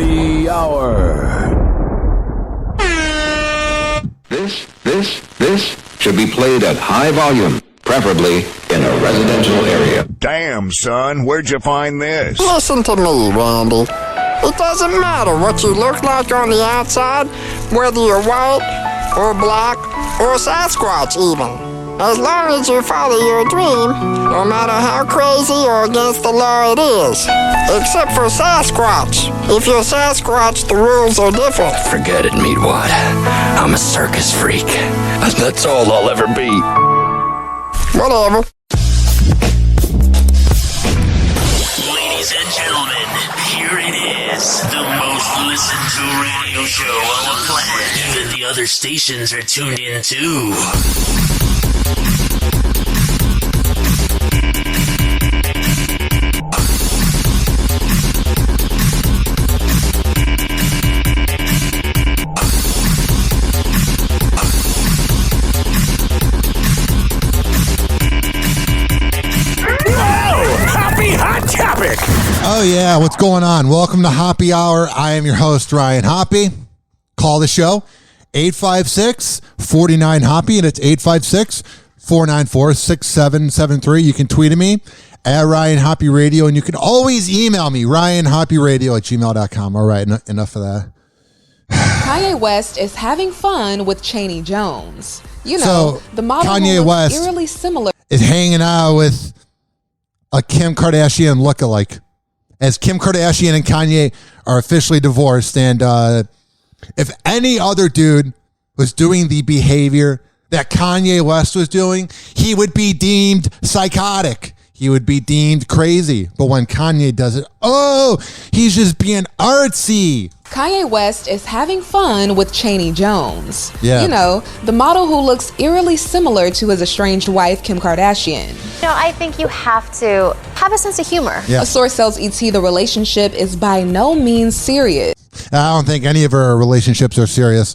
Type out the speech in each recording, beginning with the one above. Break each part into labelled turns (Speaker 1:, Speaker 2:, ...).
Speaker 1: Hoppe Hour.
Speaker 2: This should be played at high volume, preferably in a residential area.
Speaker 3: Damn, son, where'd you find this?
Speaker 4: Listen to me, Randy. It doesn't matter what you look like on the outside, whether you're white or black or Sasquatch even. As long as you follow your dream, no matter how crazy or against the law it is. Except for Sasquatch. If you're Sasquatch, the rules are different.
Speaker 5: Forget it, Meatwad. I'm a circus freak. That's all I'll ever be.
Speaker 4: Whatever.
Speaker 6: Ladies and gentlemen, here it is. The most listened to radio show on the planet. Even the other stations are tuned in too.
Speaker 7: Oh, yeah. What's going on? Welcome to Hoppe Hour. I am your host, Ryan Hoppe. Call the show, 856-49-HOPPE, and it's 856-494-6773. You can tweet at me at Ryan Hoppe Radio, and you can always email me, ryanhopperadio@gmail.com. All right, enough of that.
Speaker 8: Kanye West is having fun with Chaney Jones. You know,
Speaker 7: So,
Speaker 8: the model
Speaker 7: Kanye
Speaker 8: who looks
Speaker 7: West
Speaker 8: eerily similar.
Speaker 7: Is hanging out with a Kim Kardashian lookalike, as Kim Kardashian and Kanye are officially divorced. And if any other dude was doing the behavior that Kanye West was doing, he would be deemed psychotic. He would be deemed crazy. But when Kanye does it, oh, he's just being artsy.
Speaker 8: Kanye West is having fun with Chaney Jones.
Speaker 7: Yeah.
Speaker 8: You know, the model who looks eerily similar to his estranged wife, Kim Kardashian.
Speaker 9: You know, I think you have to have a sense of humor.
Speaker 7: Yeah.
Speaker 8: A source tells ET the relationship is by no means serious.
Speaker 7: I don't think any of her relationships are serious.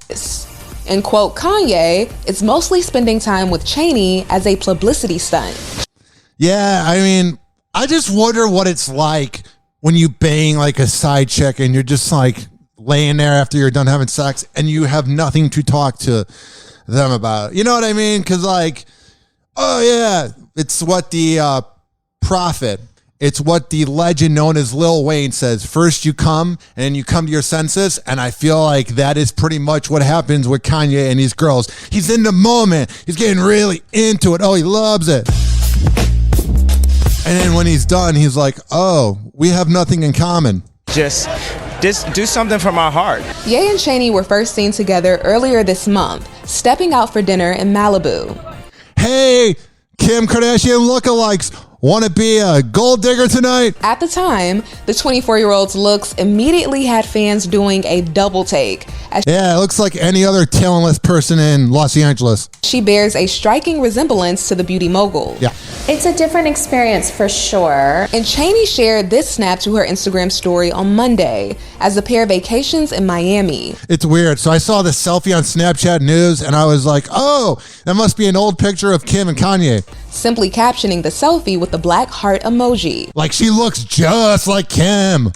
Speaker 8: And quote Kanye, it's mostly spending time with Chaney as a publicity stunt.
Speaker 7: Yeah, I mean, I just wonder what it's like when you bang like a side chick and you're just like laying there after you're done having sex and you have nothing to talk to them about. You know what I mean? Because like, oh yeah, it's what the prophet, it's what the legend known as Lil Wayne says. First you come and then you come to your senses. And I feel like that is pretty much what happens with Kanye and these girls. He's in the moment. He's getting really into it. Oh, he loves it. And then when he's done, he's like, oh, we have nothing in common.
Speaker 10: Just do something from our heart.
Speaker 8: Ye and Chaney were first seen together earlier this month, stepping out for dinner in Malibu.
Speaker 7: Hey, Kim Kardashian lookalikes, want to be a gold digger tonight?
Speaker 8: At the time, the 24-year-old's looks immediately had fans doing a double take.
Speaker 7: Yeah, it looks like any other talentless person in Los Angeles.
Speaker 8: She bears a striking resemblance to the beauty mogul.
Speaker 7: Yeah.
Speaker 9: It's a different experience for sure.
Speaker 8: And Chaney shared this snap to her Instagram story on Monday as the pair vacations in Miami.
Speaker 7: It's weird. So I saw this selfie on Snapchat News and I was like, oh, that must be an old picture of Kim and Kanye.
Speaker 8: Simply captioning the selfie with the black heart emoji.
Speaker 7: Like she looks just like Kim,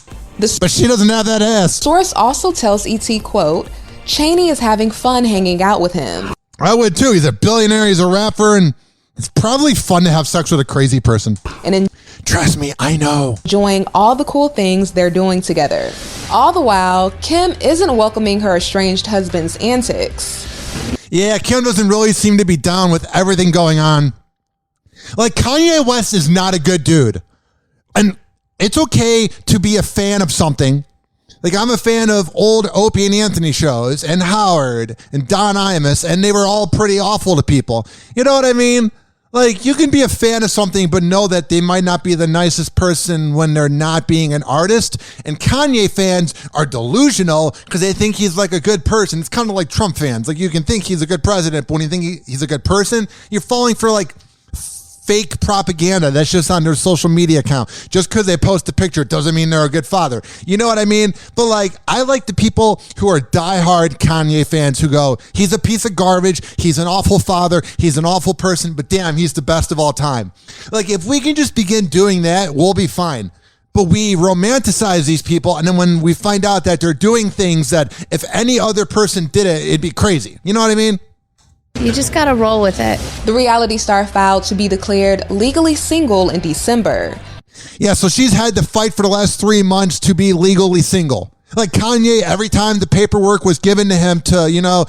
Speaker 7: but she doesn't have that ass.
Speaker 8: Source also tells ET, quote, Chaney is having fun hanging out with him.
Speaker 7: I would too. He's a billionaire. He's a rapper. And it's probably fun to have sex with a crazy person.
Speaker 8: And
Speaker 7: trust me, I know.
Speaker 8: Enjoying all the cool things they're doing together. All the while, Kim isn't welcoming her estranged husband's antics.
Speaker 7: Yeah, Kim doesn't really seem to be down with everything going on. Like, Kanye West is not a good dude. And it's okay to be a fan of something. Like, I'm a fan of old Opie and Anthony shows and Howard and Don Imus, and they were all pretty awful to people. You know what I mean? Like, you can be a fan of something, but know that they might not be the nicest person when they're not being an artist. And Kanye fans are delusional because they think he's like a good person. It's kind of like Trump fans. Like, you can think he's a good president, but when you think he's a good person, you're falling for like fake propaganda that's just on their social media account. Just because they post a picture doesn't mean they're a good father. You know what I mean? But like, I like the people who are diehard Kanye fans who go, he's a piece of garbage, he's an awful father, he's an awful person, but damn, he's the best of all time. Like, if we can just begin doing that, we'll be fine. but we romanticize these people. And then when we find out that they're doing things that if any other person did it, it'd be crazy. You know what I mean?
Speaker 11: You just gotta roll with it.
Speaker 8: The reality star filed to be declared legally single in December.
Speaker 7: Yeah, so she's had to fight for the last 3 months to be legally single. Like Kanye, every time the paperwork was given to him to,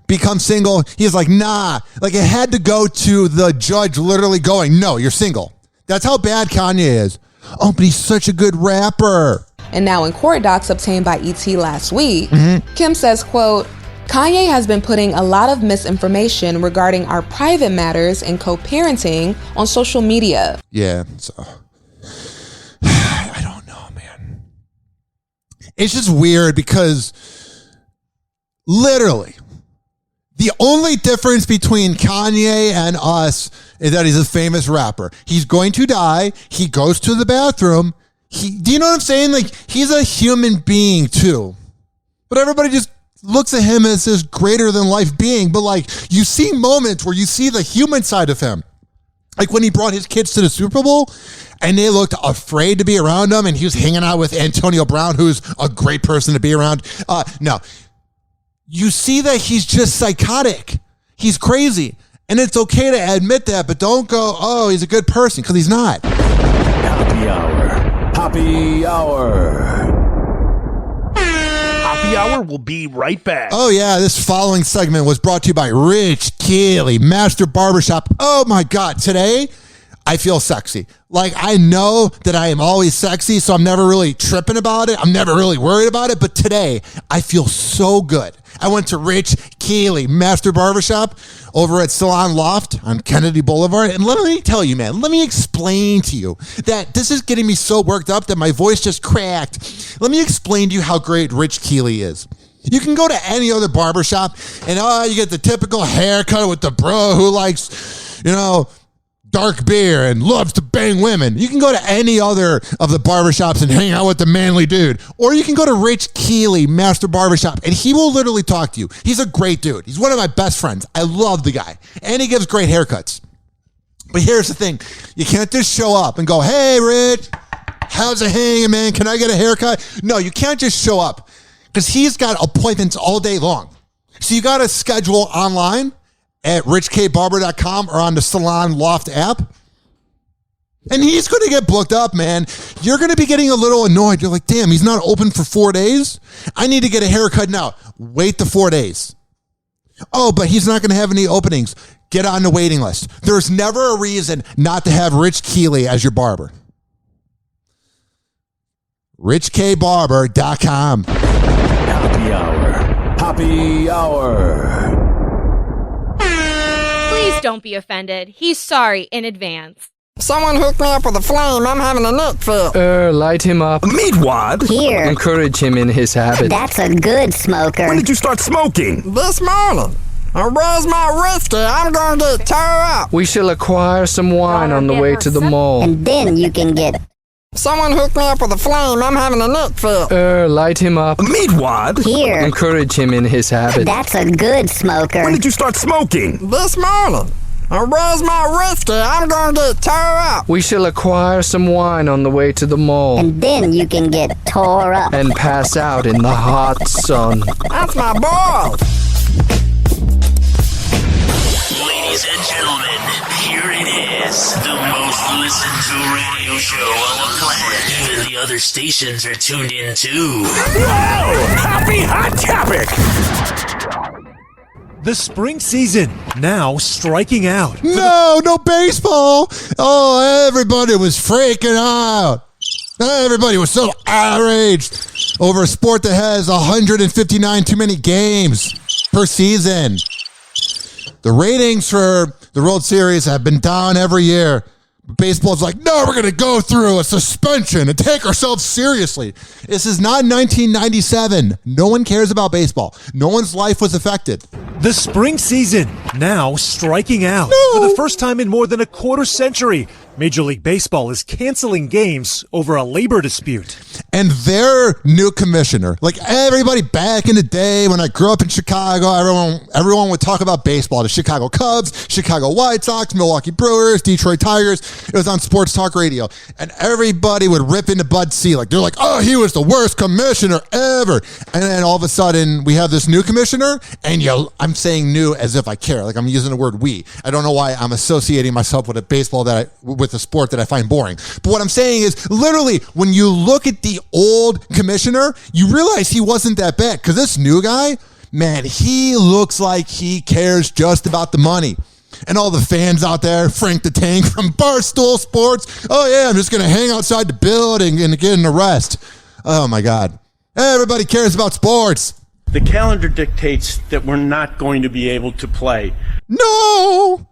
Speaker 7: become single, he's like, nah. Like it had to go to the judge literally going, no, you're single. That's how bad Kanye is. Oh, but he's such a good rapper.
Speaker 8: And now in court docs obtained by ET last week, Kim says, quote, Kanye has been putting a lot of misinformation regarding our private matters and co-parenting on social media.
Speaker 7: Yeah, so I don't know, man. It's just weird because literally the only difference between Kanye and us is that he's a famous rapper. He's going to die. He goes to the bathroom. Do you know what I'm saying? Like, he's a human being too. But everybody just looks at him as this greater than life being. But like, you see moments where you see the human side of him. Like when he brought his kids to the Super Bowl and they looked afraid to be around him and he was hanging out with Antonio Brown, who's a great person to be around. No. You see that he's just psychotic. He's crazy. And it's okay to admit that, but don't go, oh, he's a good person, because he's not.
Speaker 1: Happy Hour. Happy Hour.
Speaker 12: Happy Hour will be right back.
Speaker 7: Oh, yeah, this following segment was brought to you by Rich Keeley, Master Barbershop. Oh, my God, today I feel sexy. Like, I know that I am always sexy, so I'm never really tripping about it. I'm never really worried about it, but today I feel so good. I went to Rich Keeley, Master Barbershop, over at Salon Loft on Kennedy Boulevard. And let me tell you, man, let me explain to you that this is getting me so worked up that my voice just cracked. Let me explain to you how great Rich Keeley is. You can go to any other barbershop and you get the typical haircut with the bro who likes, dark beer and loves to bang women. You can go to any other of the barbershops and hang out with the manly dude. Or you can go to Rich Keeley, Master Barbershop, and he will literally talk to you. He's a great dude. He's one of my best friends. I love the guy. And he gives great haircuts. But here's the thing. You can't just show up and go, hey, Rich, how's it hanging, man? Can I get a haircut? No, you can't just show up because he's got appointments all day long. So you got to schedule online at richkbarber.com or on the Salon Loft app. And he's going to get booked up, man. You're going to be getting a little annoyed. You're like, damn, he's not open for 4 days? I need to get a haircut now. Wait the 4 days. Oh, but he's not going to have any openings. Get on the waiting list. There's never a reason not to have Rich Keeley as your barber. richkbarber.com.
Speaker 1: Happy Hour. Happy Hour.
Speaker 13: Please don't be offended. He's sorry in advance.
Speaker 4: Someone hooked me up with a flame. I'm having a nick fit.
Speaker 5: Light him up.
Speaker 3: Meat what?
Speaker 11: Here.
Speaker 5: Encourage him in his habit.
Speaker 11: That's a good smoker.
Speaker 3: When did you start smoking?
Speaker 4: This morning. Where's my whiskey? I'm going to get tore up.
Speaker 5: We shall acquire some wine on the way to the mall.
Speaker 11: And then you can get...
Speaker 4: Someone hooked me up with a flame. I'm having a nick fit.
Speaker 5: Light him up.
Speaker 3: Meat what?
Speaker 11: Here.
Speaker 5: Encourage him in his habit.
Speaker 11: That's a good smoker.
Speaker 3: When did you start smoking?
Speaker 4: This morning. Where's my whiskey? I'm going to get tore up.
Speaker 5: We shall acquire some wine on the way to the mall.
Speaker 11: And then you can get tore up.
Speaker 5: And pass out in the hot sun.
Speaker 4: That's my boy.
Speaker 6: Ladies and gentlemen, here it is, the most listened to radio show on the planet. Even the other stations are tuned in too.
Speaker 12: Whoa! Happy Hot Topic! The spring season, now striking out.
Speaker 7: No baseball. Oh, everybody was freaking out. Everybody was so outraged over a sport that has 159 too many games per season. The ratings for the World Series have been down every year. Baseball's like, no, we're going to go through a suspension and take ourselves seriously. This is not 1997. No one cares about baseball. No one's life was affected.
Speaker 12: The spring season, now striking out. No. For the first time in more than a quarter century, Major League Baseball is canceling games over a labor dispute.
Speaker 7: And their new commissioner, like everybody back in the day when I grew up in Chicago, everyone would talk about baseball. The Chicago Cubs, Chicago White Sox, Milwaukee Brewers, Detroit Tigers. It was on sports talk radio. And everybody would rip into Bud Selig. They're like, oh, he was the worst commissioner ever. And then all of a sudden we have this new commissioner, and I'm saying new as if I care. Like I'm using the word we. I don't know why I'm associating myself with with a sport that I find boring. But what I'm saying is literally when you look at the old commissioner, you realize he wasn't that bad, because this new guy, man, he looks like he cares just about the money. And all the fans out there, Frank the Tank from Barstool Sports, oh yeah, I'm just going to hang outside the building and get an arrest. Oh my God. Everybody cares about sports.
Speaker 14: The calendar dictates that we're not going to be able to play.
Speaker 7: No!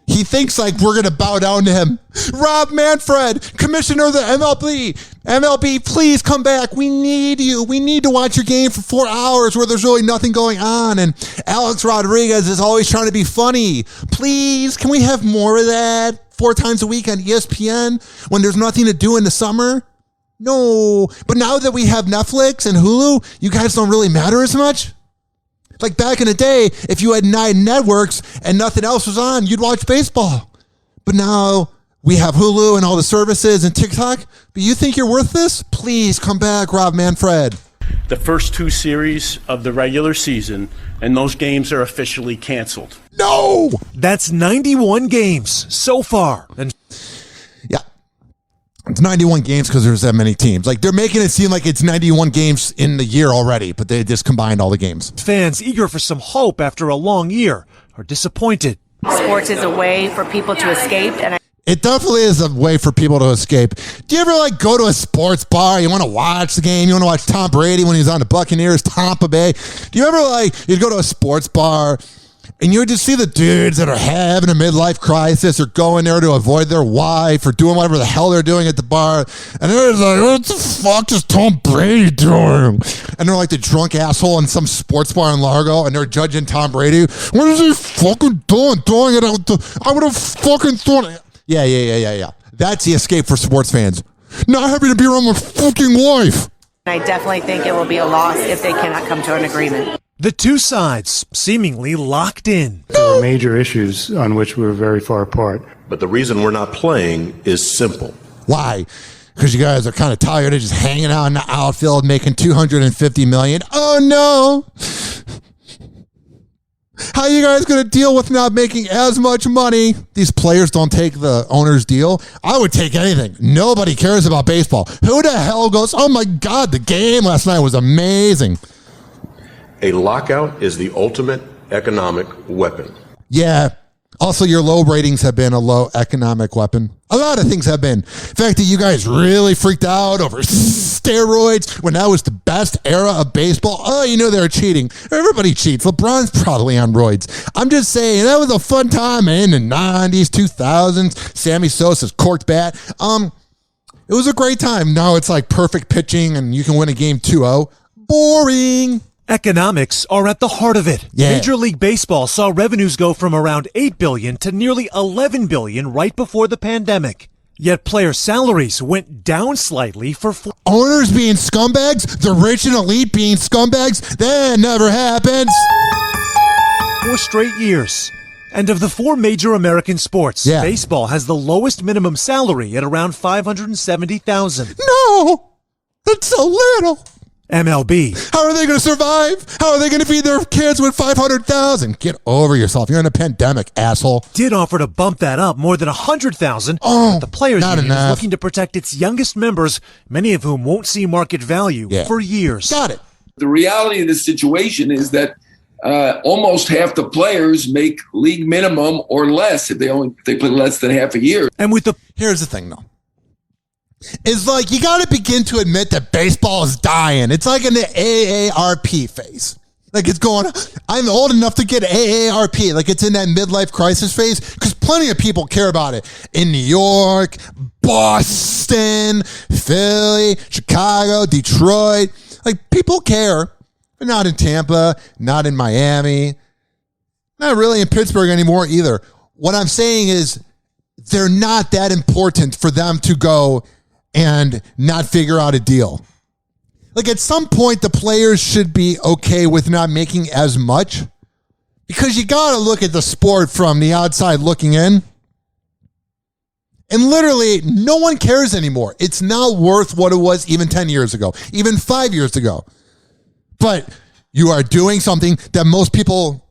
Speaker 7: He thinks like we're going to bow down to him. Rob Manfred, commissioner of the MLB. MLB, please come back. We need you. We need to watch your game for 4 hours where there's really nothing going on. And Alex Rodriguez is always trying to be funny. Please, can we have more of that 4 times a week on ESPN when there's nothing to do in the summer? No. But now that we have Netflix and Hulu, you guys don't really matter as much. Like back in the day, if you had 9 networks and nothing else was on, you'd watch baseball. But now we have Hulu and all the services and TikTok. But you think you're worth this? Please come back, Rob Manfred.
Speaker 14: The first 2 series of the regular season, and those games are officially canceled.
Speaker 7: No!
Speaker 12: That's 91 games so far. And
Speaker 7: yeah. It's 91 games because there's that many teams. Like, they're making it seem like it's 91 games in the year already, but they just combined all the games.
Speaker 12: Fans eager for some hope after a long year are disappointed.
Speaker 15: Sports is a way for people to escape, and
Speaker 7: it definitely is a way for people to escape. Do you ever like go to a sports bar? You want to watch the game? You want to watch Tom Brady when he's on the Buccaneers, Tampa Bay? Do you ever like you'd go to a sports bar and you would just see the dudes that are having a midlife crisis or going there to avoid their wife or doing whatever the hell they're doing at the bar, and they're just like, what the fuck is Tom Brady doing? And they're like the drunk asshole in some sports bar in Largo, and they're judging Tom Brady. What is he fucking doing? Throwing it out I would have fucking thrown it. Yeah. That's the escape for sports fans. Not having to be around my fucking wife.
Speaker 15: I definitely think it will be a loss if they cannot come to an agreement.
Speaker 12: The two sides seemingly locked in.
Speaker 16: There were major issues on which we were very far apart.
Speaker 17: But the reason we're not playing is simple.
Speaker 7: Why? Because you guys are kind of tired of just hanging out in the outfield making $250 million. Oh no! How are you guys going to deal with not making as much money? These players don't take the owner's deal. I would take anything. Nobody cares about baseball. Who the hell goes, oh my God, the game last night was amazing.
Speaker 17: A lockout is the ultimate economic weapon.
Speaker 7: Yeah. Also, your low ratings have been a low economic weapon. A lot of things have been. The fact that you guys really freaked out over steroids when that was the best era of baseball. Oh, you know they were cheating. Everybody cheats. LeBron's probably on roids. I'm just saying, that was a fun time, man. In the 90s, 2000s, Sammy Sosa's corked bat. It was a great time. Now it's like perfect pitching and you can win a game 2-0. Boring.
Speaker 12: Economics are at the heart of it.
Speaker 7: Yeah.
Speaker 12: Major League Baseball saw revenues go from around $8 billion to nearly $11 billion right before the pandemic. Yet player salaries went down slightly for
Speaker 7: owners being scumbags, the rich and elite being scumbags. That never happens.
Speaker 12: 4 straight years. And of the 4 major American sports, baseball has the lowest minimum salary at around $570,000.
Speaker 7: No, that's so little.
Speaker 12: MLB.
Speaker 7: How are they going to survive? How are they going to feed their kids with $500,000? Get over yourself. You're in a pandemic, asshole.
Speaker 12: Did offer to bump that up more than $100,000.
Speaker 7: Oh,
Speaker 12: the Players
Speaker 7: not
Speaker 12: Union
Speaker 7: enough.
Speaker 12: is looking to protect its youngest members, many of whom won't see market value for years.
Speaker 7: Got it.
Speaker 18: The reality of the situation is that almost half the players make league minimum or less if they play less than half a year.
Speaker 12: And with the
Speaker 7: here's the thing, though. It's like you got to begin to admit that baseball is dying. It's like in the AARP phase. Like it's going, I'm old enough to get AARP. Like it's in that midlife crisis phase because plenty of people care about it. In New York, Boston, Philly, Chicago, Detroit. Like people care. But not in Tampa, not in Miami, not really in Pittsburgh anymore either. What I'm saying is they're not that important for them to go and not figure out a deal. Like at some point, the players should be okay with not making as much because you got to look at the sport from the outside looking in. And literally, no one cares anymore. It's not worth what it was even 10 years ago, even 5 years ago. But you are doing something that most people,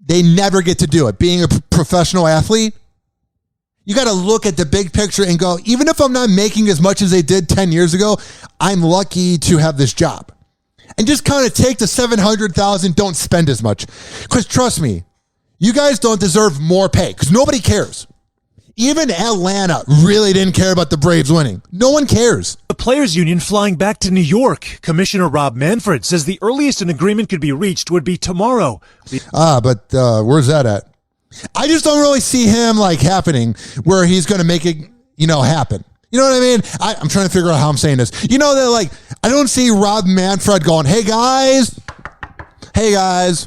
Speaker 7: they never get to do it. Being a professional athlete, you got to look at the big picture and go, even if I'm not making as much as they did 10 years ago, I'm lucky to have this job. And just kind of take the $700,000, don't spend as much. Because trust me, you guys don't deserve more pay because nobody cares. Even Atlanta really didn't care about the Braves winning. No one cares.
Speaker 12: The Players Union flying back to New York. Commissioner Rob Manfred says the earliest an agreement could be reached would be tomorrow.
Speaker 7: But where's that at? I just don't really see him like happening where he's going to make it, happen. You know what I mean? I'm trying to figure out how I'm saying this. You know that like, I don't see Rob Manfred going, hey guys, goes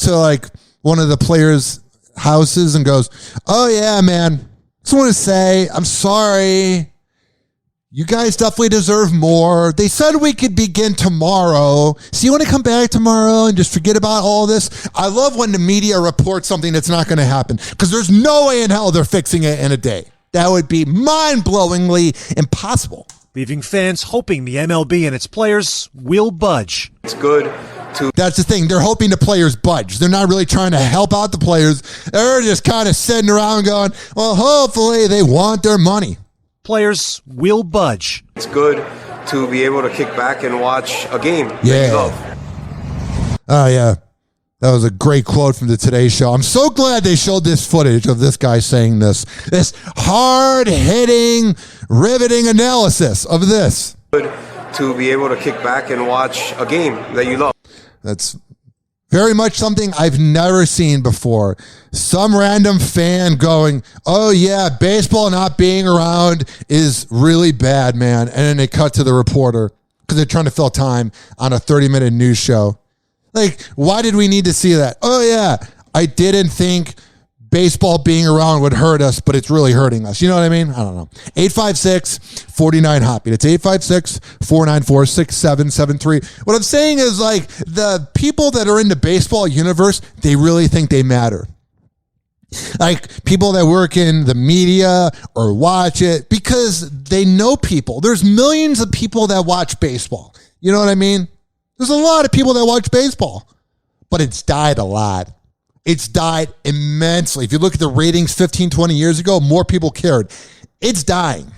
Speaker 7: to like one of the players' houses and goes, oh yeah, man, just want to say, I'm sorry. You guys definitely deserve more. They said we could begin tomorrow. So you want to come back tomorrow and just forget about all this? I love when the media reports something that's not going to happen because there's no way in hell they're fixing it in a day. That would be mind-blowingly impossible.
Speaker 12: Leaving fans hoping the MLB and its players will budge.
Speaker 19: It's good.
Speaker 7: That's the thing. They're hoping the players budge. They're not really trying to help out the players. They're just kind of sitting around going, well, hopefully they want their money.
Speaker 12: Players will budge.
Speaker 19: It's good to be able to kick back and watch a game that you love.
Speaker 7: Oh, yeah. That was a great quote from the Today Show. I'm so glad they showed this footage of this guy saying this hard-hitting, riveting analysis of this.
Speaker 19: Good to be able to kick back and watch a game that you love.
Speaker 7: That's very much something I've never seen before. Some random fan going, oh yeah, baseball not being around is really bad, man. And then they cut to the reporter because they're trying to fill time on a 30-minute news show. Like, why did we need to see that? Oh yeah, I didn't think baseball being around would hurt us, but it's really hurting us. You know what I mean? I don't know. 856-49-HOPPE. It's 856-494-6773. What I'm saying is, like, the people that are in the baseball universe, they really think they matter. Like, people that work in the media or watch it because they know people. There's millions of people that watch baseball. You know what I mean? There's a lot of people that watch baseball, but it's died a lot. It's died immensely. If you look at the ratings 15, 20 years ago, more people cared. It's dying.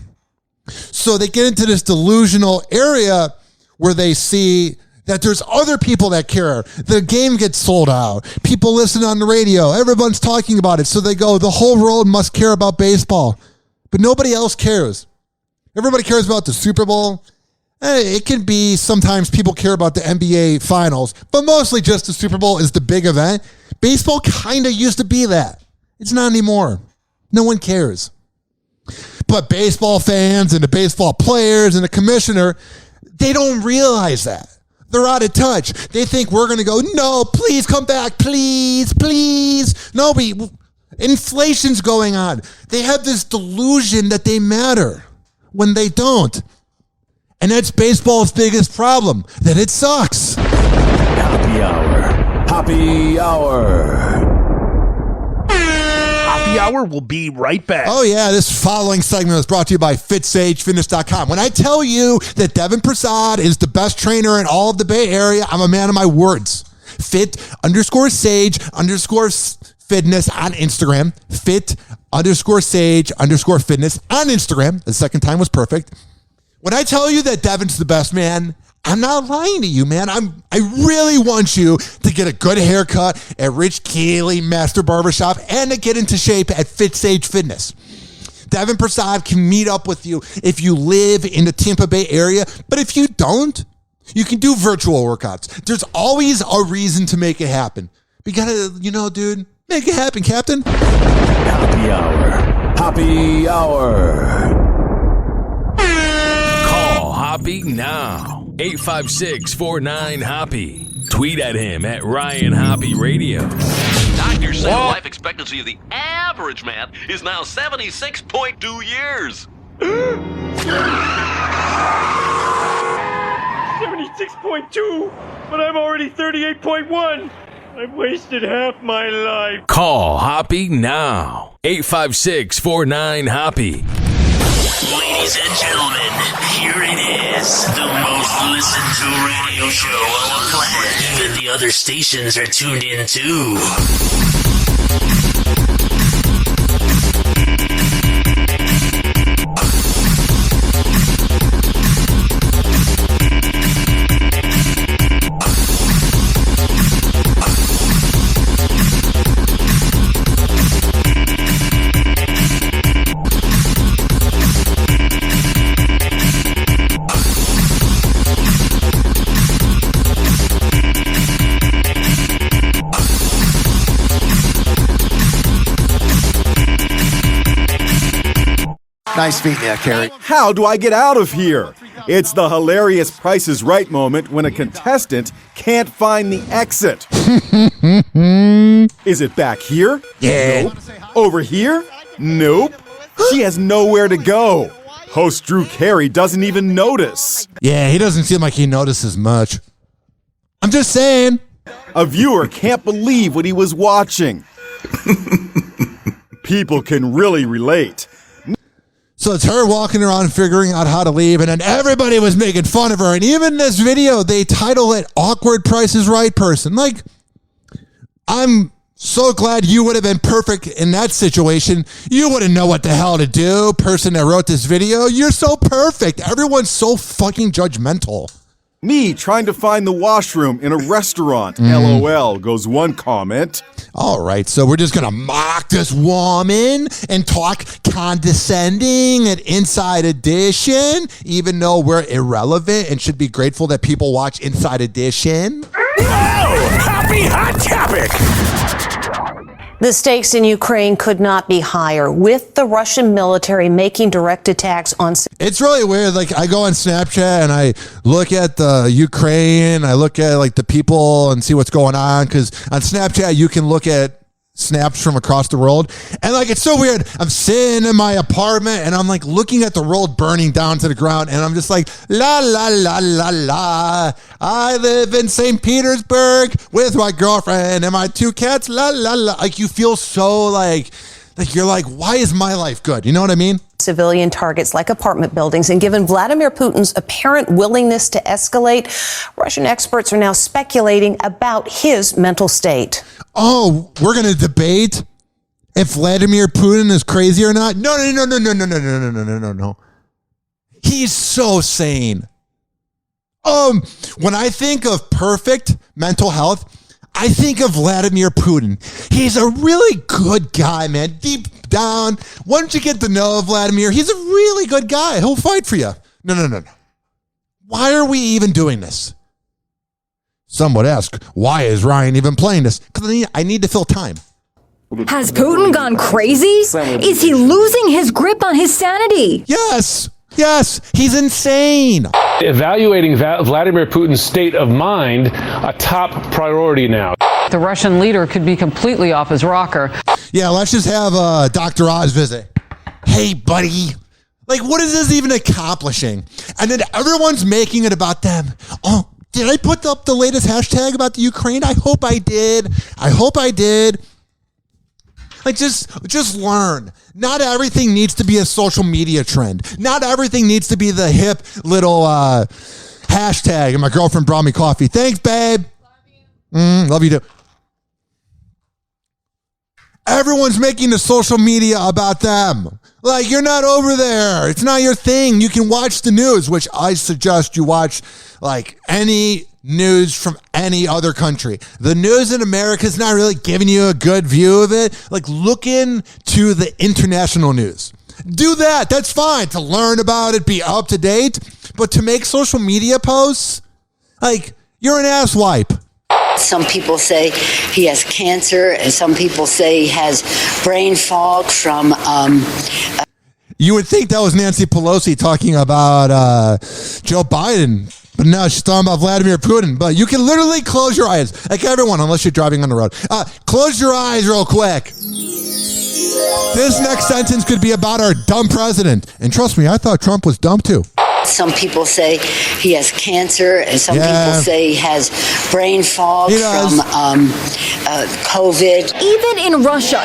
Speaker 7: So they get into this delusional area where they see that there's other people that care. The game gets sold out. People listen on the radio. Everyone's talking about it. So they go, the whole world must care about baseball. But nobody else cares. Everybody cares about the Super Bowl. It can be sometimes people care about the NBA finals, but mostly just the Super Bowl is the big event. Baseball kind of used to be that. It's not anymore. No one cares. But baseball fans and the baseball players and the commissioner, they don't realize that. They're out of touch. They think we're going to go, no, please come back. Please, please. No, inflation's going on. They have this delusion that they matter when they don't. And that's baseball's biggest problem, that it sucks.
Speaker 1: Happy Hour. Happy Hour.
Speaker 3: Happy Hour will be right back.
Speaker 7: Oh, yeah. This following segment is brought to you by FitSageFitness.com. When I tell you that Devin Prasad is the best trainer in all of the Bay Area, I'm a man of my words. Fit_Sage_Fitness on Instagram. Fit_Sage_Fitness on Instagram. The second time was perfect. When I tell you that Devin's the best, man, I'm not lying to you, man. I really want you to get a good haircut at Rich Keeley Master Barbershop and to get into shape at FitSage Fitness. Devin Prasad can meet up with you if you live in the Tampa Bay area, but if you don't, you can do virtual workouts. There's always a reason to make it happen. We gotta, dude, make it happen, Captain.
Speaker 1: Happy Hour. Happy Hour.
Speaker 20: Hoppe now. 856-49-HOPPE. Tweet at him at Ryan Hoppe Radio.
Speaker 21: Doctors say the life expectancy of the average man is now 76.2 years.
Speaker 2: 38.2, but I'm already 38.1. I've wasted half my life.
Speaker 20: Call Hoppe now. 856-49-HOPPE.
Speaker 6: Ladies and gentlemen, here it is. The most listened to radio show on the planet. Even the other stations are tuned in too.
Speaker 22: Nice meeting you, Carrie. How do I get out of here? It's the hilarious Price is Right moment when a contestant can't find the exit. Is it back here?
Speaker 7: Yeah.
Speaker 22: Nope. Over here? Nope. She has nowhere to go. Host Drew Carey doesn't even notice.
Speaker 7: Yeah, he doesn't seem like he notices much. I'm just saying.
Speaker 22: A viewer can't believe what he was watching. People can really relate.
Speaker 7: So it's her walking around figuring out how to leave, and then everybody was making fun of her. And even this video, they title it Awkward Price is Right Person. Like, I'm so glad you would have been perfect in that situation. You wouldn't know what the hell to do, person that wrote this video. You're so perfect. Everyone's so fucking judgmental.
Speaker 22: Me trying to find the washroom in a restaurant. LOL, goes one comment.
Speaker 7: All right, so we're just going to mock this woman and talk condescending at Inside Edition, even though we're irrelevant and should be grateful that people watch Inside Edition.
Speaker 1: Happy hot topic!
Speaker 23: The stakes in Ukraine could not be higher, with the Russian military making direct attacks on...
Speaker 7: It's really weird. Like, I go on Snapchat and I look at the Ukraine, I look at like the people and see what's going on, because on Snapchat you can look at snaps from across the world, and like it's so weird. I'm sitting in my apartment and I'm like looking at the world burning down to the ground, and I'm just like, la la la la la, I live in St. Petersburg with my girlfriend and my two cats, la la la. Like, you feel so like you're like, why is my life good? You know what I mean?
Speaker 23: Civilian targets like apartment buildings, and given Vladimir Putin's apparent willingness to escalate, Russian experts are now speculating about his mental state.
Speaker 7: Oh, we're going to debate if Vladimir Putin is crazy or not? No. He's so sane. When I think of perfect mental health, I think of Vladimir Putin. He's a really good guy, man. Deep down, once you get to know Vladimir, he's a really good guy. He'll fight for you. No. Why are we even doing this? Some would ask, why is Ryan even playing this? Because I need to fill time.
Speaker 24: Has Putin gone crazy? Is he losing his grip on his sanity?
Speaker 7: Yes, he's insane.
Speaker 25: Evaluating Vladimir Putin's state of mind, a top priority now.
Speaker 26: The Russian leader could be completely off his rocker.
Speaker 7: Yeah, let's just have Dr. Oz visit. Hey, buddy. Like, what is this even accomplishing? And then everyone's making it about them. Oh, did I put up the latest hashtag about the Ukraine? I hope I did. Like, just learn. Not everything needs to be a social media trend. Not everything needs to be the hip little hashtag. And my girlfriend brought me coffee. Thanks, babe. Love you too. Everyone's making the social media about them. Like, you're not over there. It's not your thing. You can watch the news, which I suggest you watch, like, any news from any other country. The news in America is not really giving you a good view of it. Like, look into the international news. Do that. That's fine to learn about it, be up to date. But to make social media posts, like, you're an asswipe.
Speaker 27: Some people say he has cancer, and some people say he has brain fog from...
Speaker 7: You would think that was Nancy Pelosi talking about Joe Biden, but no, she's talking about Vladimir Putin. But you can literally close your eyes, like everyone, unless you're driving on the road. Close your eyes real quick. This next sentence could be about our dumb president. And trust me, I thought Trump was dumb too.
Speaker 27: Some people say he has cancer, and some people say he has brain fog from COVID.
Speaker 24: Even in Russia,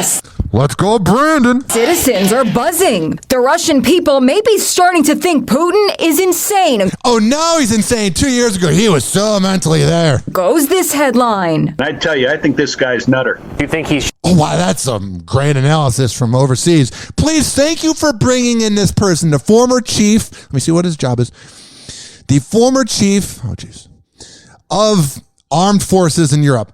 Speaker 7: let's go, Brandon.
Speaker 24: Citizens are buzzing. The Russian people may be starting to think Putin is insane.
Speaker 7: Oh, no, he's insane. 2 years ago, he was so mentally there.
Speaker 24: Goes this headline.
Speaker 14: I tell you, I think this guy's nutter.
Speaker 4: You think he's...
Speaker 7: Oh, wow, that's some great analysis from overseas. Please, thank you for bringing in this person, the former chief. Let me see what his job is. The former chief, of armed forces in Europe.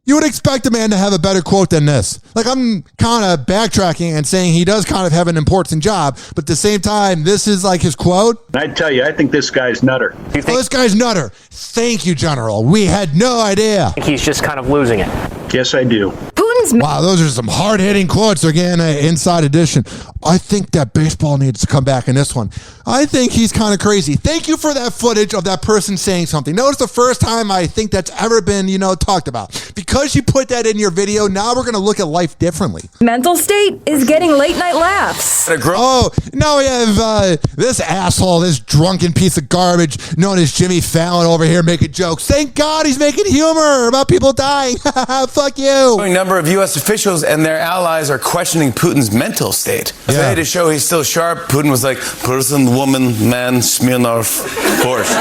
Speaker 7: You would expect a man to have a better quote than this. Like, I'm kind of backtracking and saying he does kind of have an important job, but at the same time, this is like his quote.
Speaker 14: I tell you, I think this guy's nutter.
Speaker 7: This guy's nutter. Thank you, General. We had no idea.
Speaker 4: I think he's just kind of losing it.
Speaker 14: Yes, I do.
Speaker 7: Wow, those are some hard-hitting quotes. Again, Inside Edition. I think that baseball needs to come back in this one. I think he's kind of crazy. Thank you for that footage of that person saying something. That was the first time I think that's ever been, talked about. Because you put that in your video, now we're going to look at life differently.
Speaker 24: Mental state is getting late-night laughs.
Speaker 7: Oh, now we have this asshole, this drunken piece of garbage known as Jimmy Fallon over here making jokes. Thank God he's making humor about people dying. Fuck you.
Speaker 5: A number of U.S. officials and their allies are questioning Putin's mental state. Today, to show he's still sharp, Putin was like, person, woman, man, Smirnov, horse.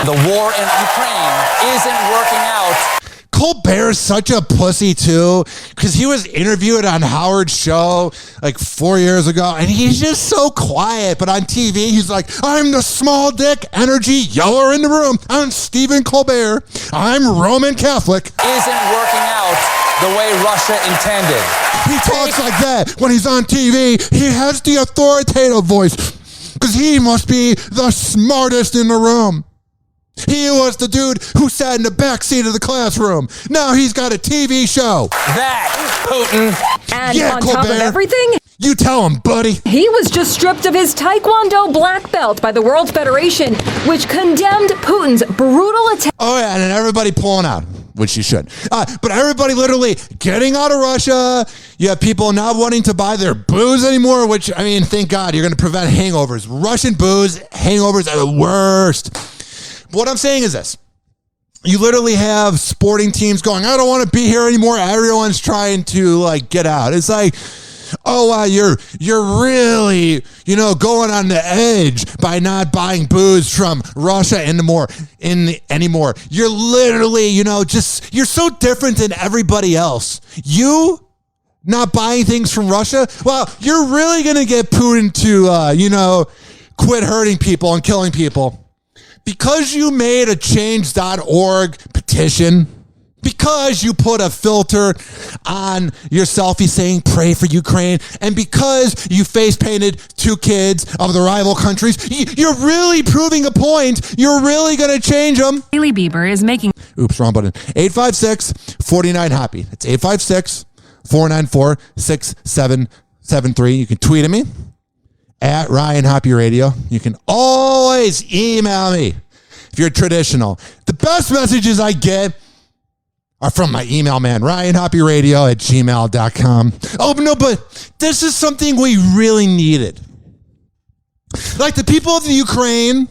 Speaker 8: The war in Ukraine isn't working out.
Speaker 7: Colbert's such a pussy, too, because he was interviewed on Howard's show like 4 years ago, and he's just so quiet. But on TV, he's like, I'm the small dick energy yeller in the room. I'm Stephen Colbert. I'm Roman Catholic.
Speaker 8: Isn't working out the way Russia intended.
Speaker 7: He talks like that when he's on TV. He has the authoritative voice because he must be the smartest in the room. He was the dude who sat in the back seat of the classroom. Now he's got a TV show.
Speaker 8: That, Putin.
Speaker 24: And on top of everything,
Speaker 7: you tell him, buddy.
Speaker 24: He was just stripped of his Taekwondo black belt by the World Federation, which condemned Putin's brutal attack.
Speaker 7: Oh, yeah, and then everybody pulling out, which you should. But everybody literally getting out of Russia. You have people not wanting to buy their booze anymore, which, I mean, thank God, you're going to prevent hangovers. Russian booze, hangovers are the worst. What I'm saying is this. You literally have sporting teams going, I don't want to be here anymore. Everyone's trying to, get out. It's like, oh, wow, you're really, going on the edge by not buying booze from Russia anymore. You're literally, you're so different than everybody else. You not buying things from Russia? Well, you're really going to get Putin to, quit hurting people and killing people. Because you made a change.org petition, because you put a filter on your selfie saying pray for Ukraine, and because you face painted two kids of the rival countries, you're really proving a point. You're really going to change them.
Speaker 9: Hailey Bieber is making...
Speaker 7: Oops, wrong button. 856-49-HOPPY. That's 856-494-6773. You can tweet at me. At Ryan Hoppe Radio. You can always email me if you're traditional. The best messages I get are from my email man, ryanhopperadio@gmail.com. Oh, no, but this is something we really needed. Like the people of the Ukraine,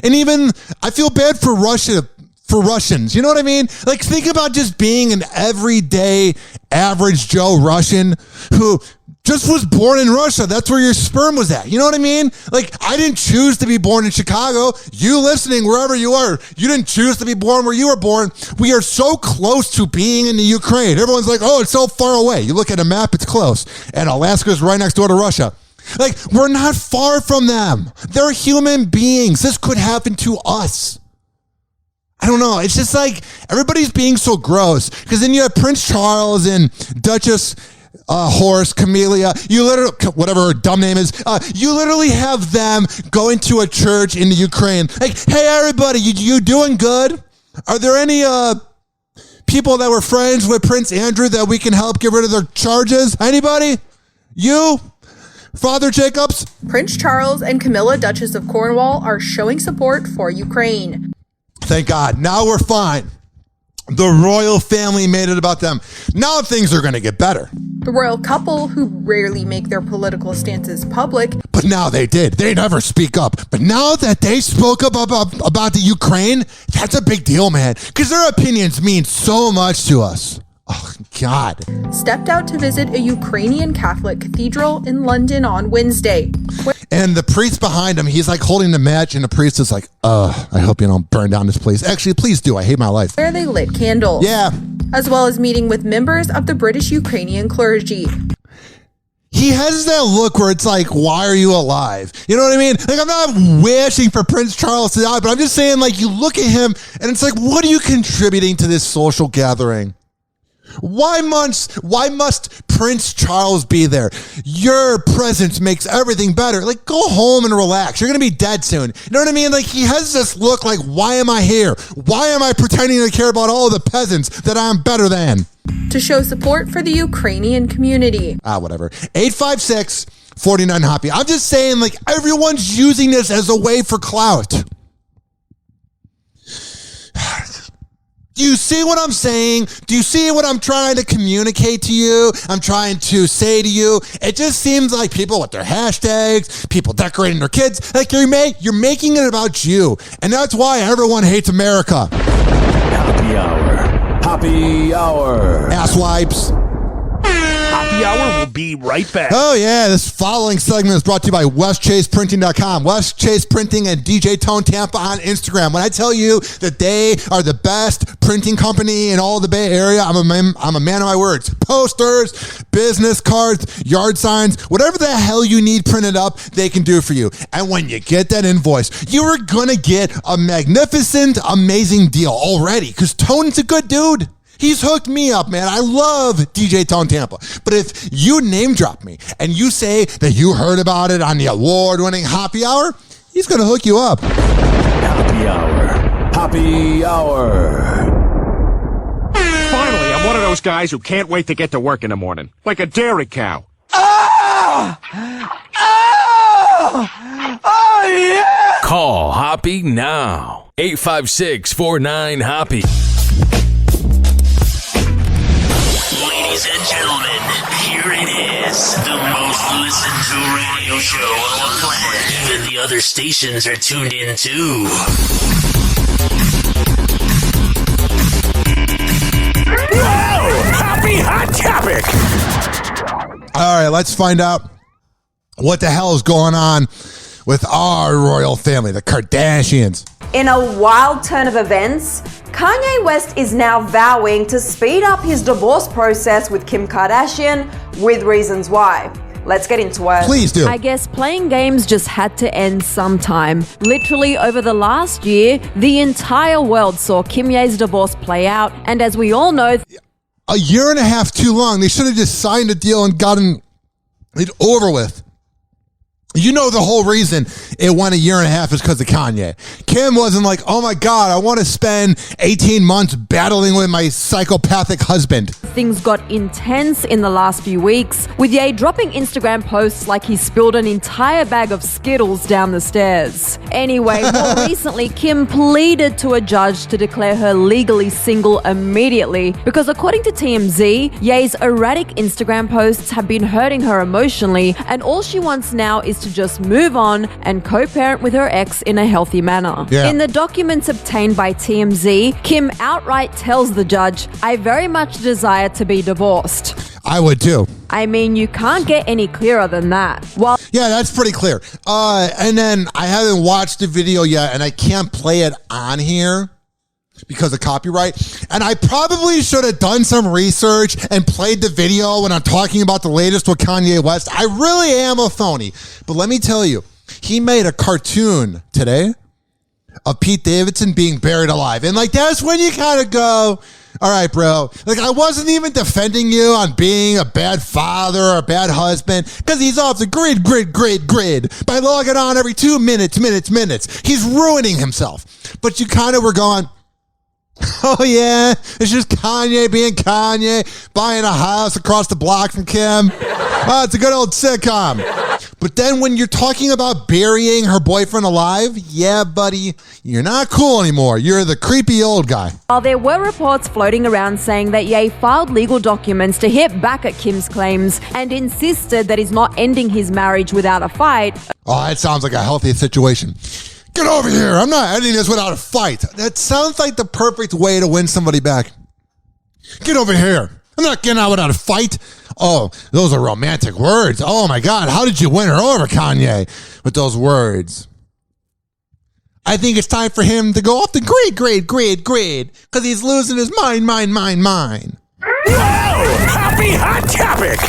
Speaker 7: and even I feel bad for Russia, for Russians. You know what I mean? Like, think about just being an everyday average Joe Russian who just was born in Russia. That's where your sperm was at. You know what I mean? Like, I didn't choose to be born in Chicago. You listening, wherever you are, you didn't choose to be born where you were born. We are so close to being in the Ukraine. Everyone's like, oh, it's so far away. You look at a map, it's close. And Alaska's right next door to Russia. Like, we're not far from them. They're human beings. This could happen to us. I don't know. It's just like everybody's being so gross. Because then you have Prince Charles and Duchess Horse, Camellia, you literally, whatever her dumb name is, you literally have them going to a church in the Ukraine. Like, hey, everybody, you doing good? Are there any people that were friends with Prince Andrew that we can help get rid of their charges? Anybody? You? Father Jacobs?
Speaker 10: Prince Charles and Camilla, Duchess of Cornwall, are showing support for Ukraine.
Speaker 7: Thank God. Now we're fine. The royal family made it about them. Now things are going to get better.
Speaker 10: The royal couple, who rarely make their political stances public,
Speaker 7: but now they did. They never speak up. But now that they spoke up about the Ukraine, that's a big deal, man. Because their opinions mean so much to us. Oh, God.
Speaker 10: Stepped out to visit a Ukrainian Catholic cathedral in London on Wednesday.
Speaker 7: And the priest behind him, he's like holding the match, and the priest is like, I hope you don't burn down this place. Actually, please do. I hate my life.
Speaker 10: Where they lit candles.
Speaker 7: Yeah.
Speaker 10: As well as meeting with members of the British Ukrainian clergy.
Speaker 7: He has that look where it's like, why are you alive? You know what I mean? Like, I'm not wishing for Prince Charles to die, but I'm just saying, like, you look at him, and it's like, what are you contributing to this social gathering? Why must Prince Charles be there? Your presence makes everything better. Like, go home and relax. You're going to be dead soon. You know what I mean? Like, he has this look like, why am I here? Why am I pretending to care about all the peasants that I'm better than?
Speaker 10: To show support for the Ukrainian community.
Speaker 7: Whatever. 856-49-HOPPE. I'm just saying, like, everyone's using this as a way for clout. Do you see what I'm saying? Do you see what I'm trying to communicate to you? I'm trying to say to you. It just seems like people with their hashtags, people decorating their kids, like you're making it about you. And that's why everyone hates America.
Speaker 20: Hoppe Hour. Hoppe Hour.
Speaker 7: Asswipes.
Speaker 3: Hoppe Hour will be right back.
Speaker 7: Oh, yeah. This following segment is brought to you by WestChasePrinting.com. West Chase Printing and DJ Tone Tampa on Instagram. When I tell you that they are the best printing company in all the Bay Area, I'm a man of my words. Posters, business cards, yard signs, whatever the hell you need printed up, they can do for you. And when you get that invoice, you are going to get a magnificent, amazing deal already because Tone's a good dude. He's hooked me up, man. I love DJ Tone Tampa. But if you name drop me and you say that you heard about it on the award-winning Hoppe Hour, he's going to hook you up.
Speaker 20: Hoppe Hour. Hoppe Hour.
Speaker 1: Finally, I'm one of those guys who can't wait to get to work in the morning. Like a dairy cow.
Speaker 8: Oh! Oh! Oh, yeah!
Speaker 20: Call Hoppe now. 856-49-HOPPE.
Speaker 6: Ladies and gentlemen, here it is, the most listened to radio show on the planet. Even the other stations are tuned in too.
Speaker 1: Whoa! Hoppe Hot Topic!
Speaker 7: All right, let's find out what the hell is going on with our royal family, the Kardashians.
Speaker 9: In a wild turn of events, Kanye West is now vowing to speed up his divorce process with Kim Kardashian, with reasons why. Let's get into it.
Speaker 7: Please do.
Speaker 24: I guess playing games just had to end sometime. Literally over the last year, the entire world saw Kim Ye's divorce play out, and as we all know,
Speaker 7: a year and a half too long. They should have just signed a deal and gotten it over with. You know the whole reason it went a year and a half is because of Kanye. Kim wasn't like, oh my God, I want to spend 18 months battling with my psychopathic husband.
Speaker 24: Things got intense in the last few weeks, with Ye dropping Instagram posts like he spilled an entire bag of Skittles down the stairs. Anyway, more recently, Kim pleaded to a judge to declare her legally single immediately because according to TMZ, Ye's erratic Instagram posts have been hurting her emotionally, and all she wants now is to just move on and co-parent with her ex in a healthy manner.
Speaker 7: Yeah.
Speaker 24: In the documents obtained by TMZ, Kim outright tells the judge, I very much desire to be divorced.
Speaker 7: I would too.
Speaker 24: I mean, you can't get any clearer than that.
Speaker 7: Yeah, that's pretty clear. And then I haven't watched the video yet, and I can't play it on here because of copyright. And I probably should have done some research and played the video when I'm talking about the latest with Kanye West. I really am a phony. But let me tell you, he made a cartoon today of Pete Davidson being buried alive. And like, that's when you kind of go, all right, bro. Like, I wasn't even defending you on being a bad father or a bad husband because he's off the grid by logging on every 2 minutes. He's ruining himself. But you kind of were going, oh yeah, it's just Kanye being Kanye, buying a house across the block from Kim. Oh, it's a good old sitcom. But then when you're talking about burying her boyfriend alive, yeah, buddy, you're not cool anymore. You're the creepy old guy.
Speaker 24: While there were reports floating around saying that Ye filed legal documents to hit back at Kim's claims and insisted that he's not ending his marriage without a fight.
Speaker 7: Oh, that sounds like a healthy situation. Get over here. I'm not ending this without a fight. That sounds like the perfect way to win somebody back. Get over here. I'm not getting out without a fight. Oh, those are romantic words. Oh, my God. How did you win her over, Kanye, with those words? I think it's time for him to go off the grid, because he's losing his mind.
Speaker 3: Whoa! Happy hot topic!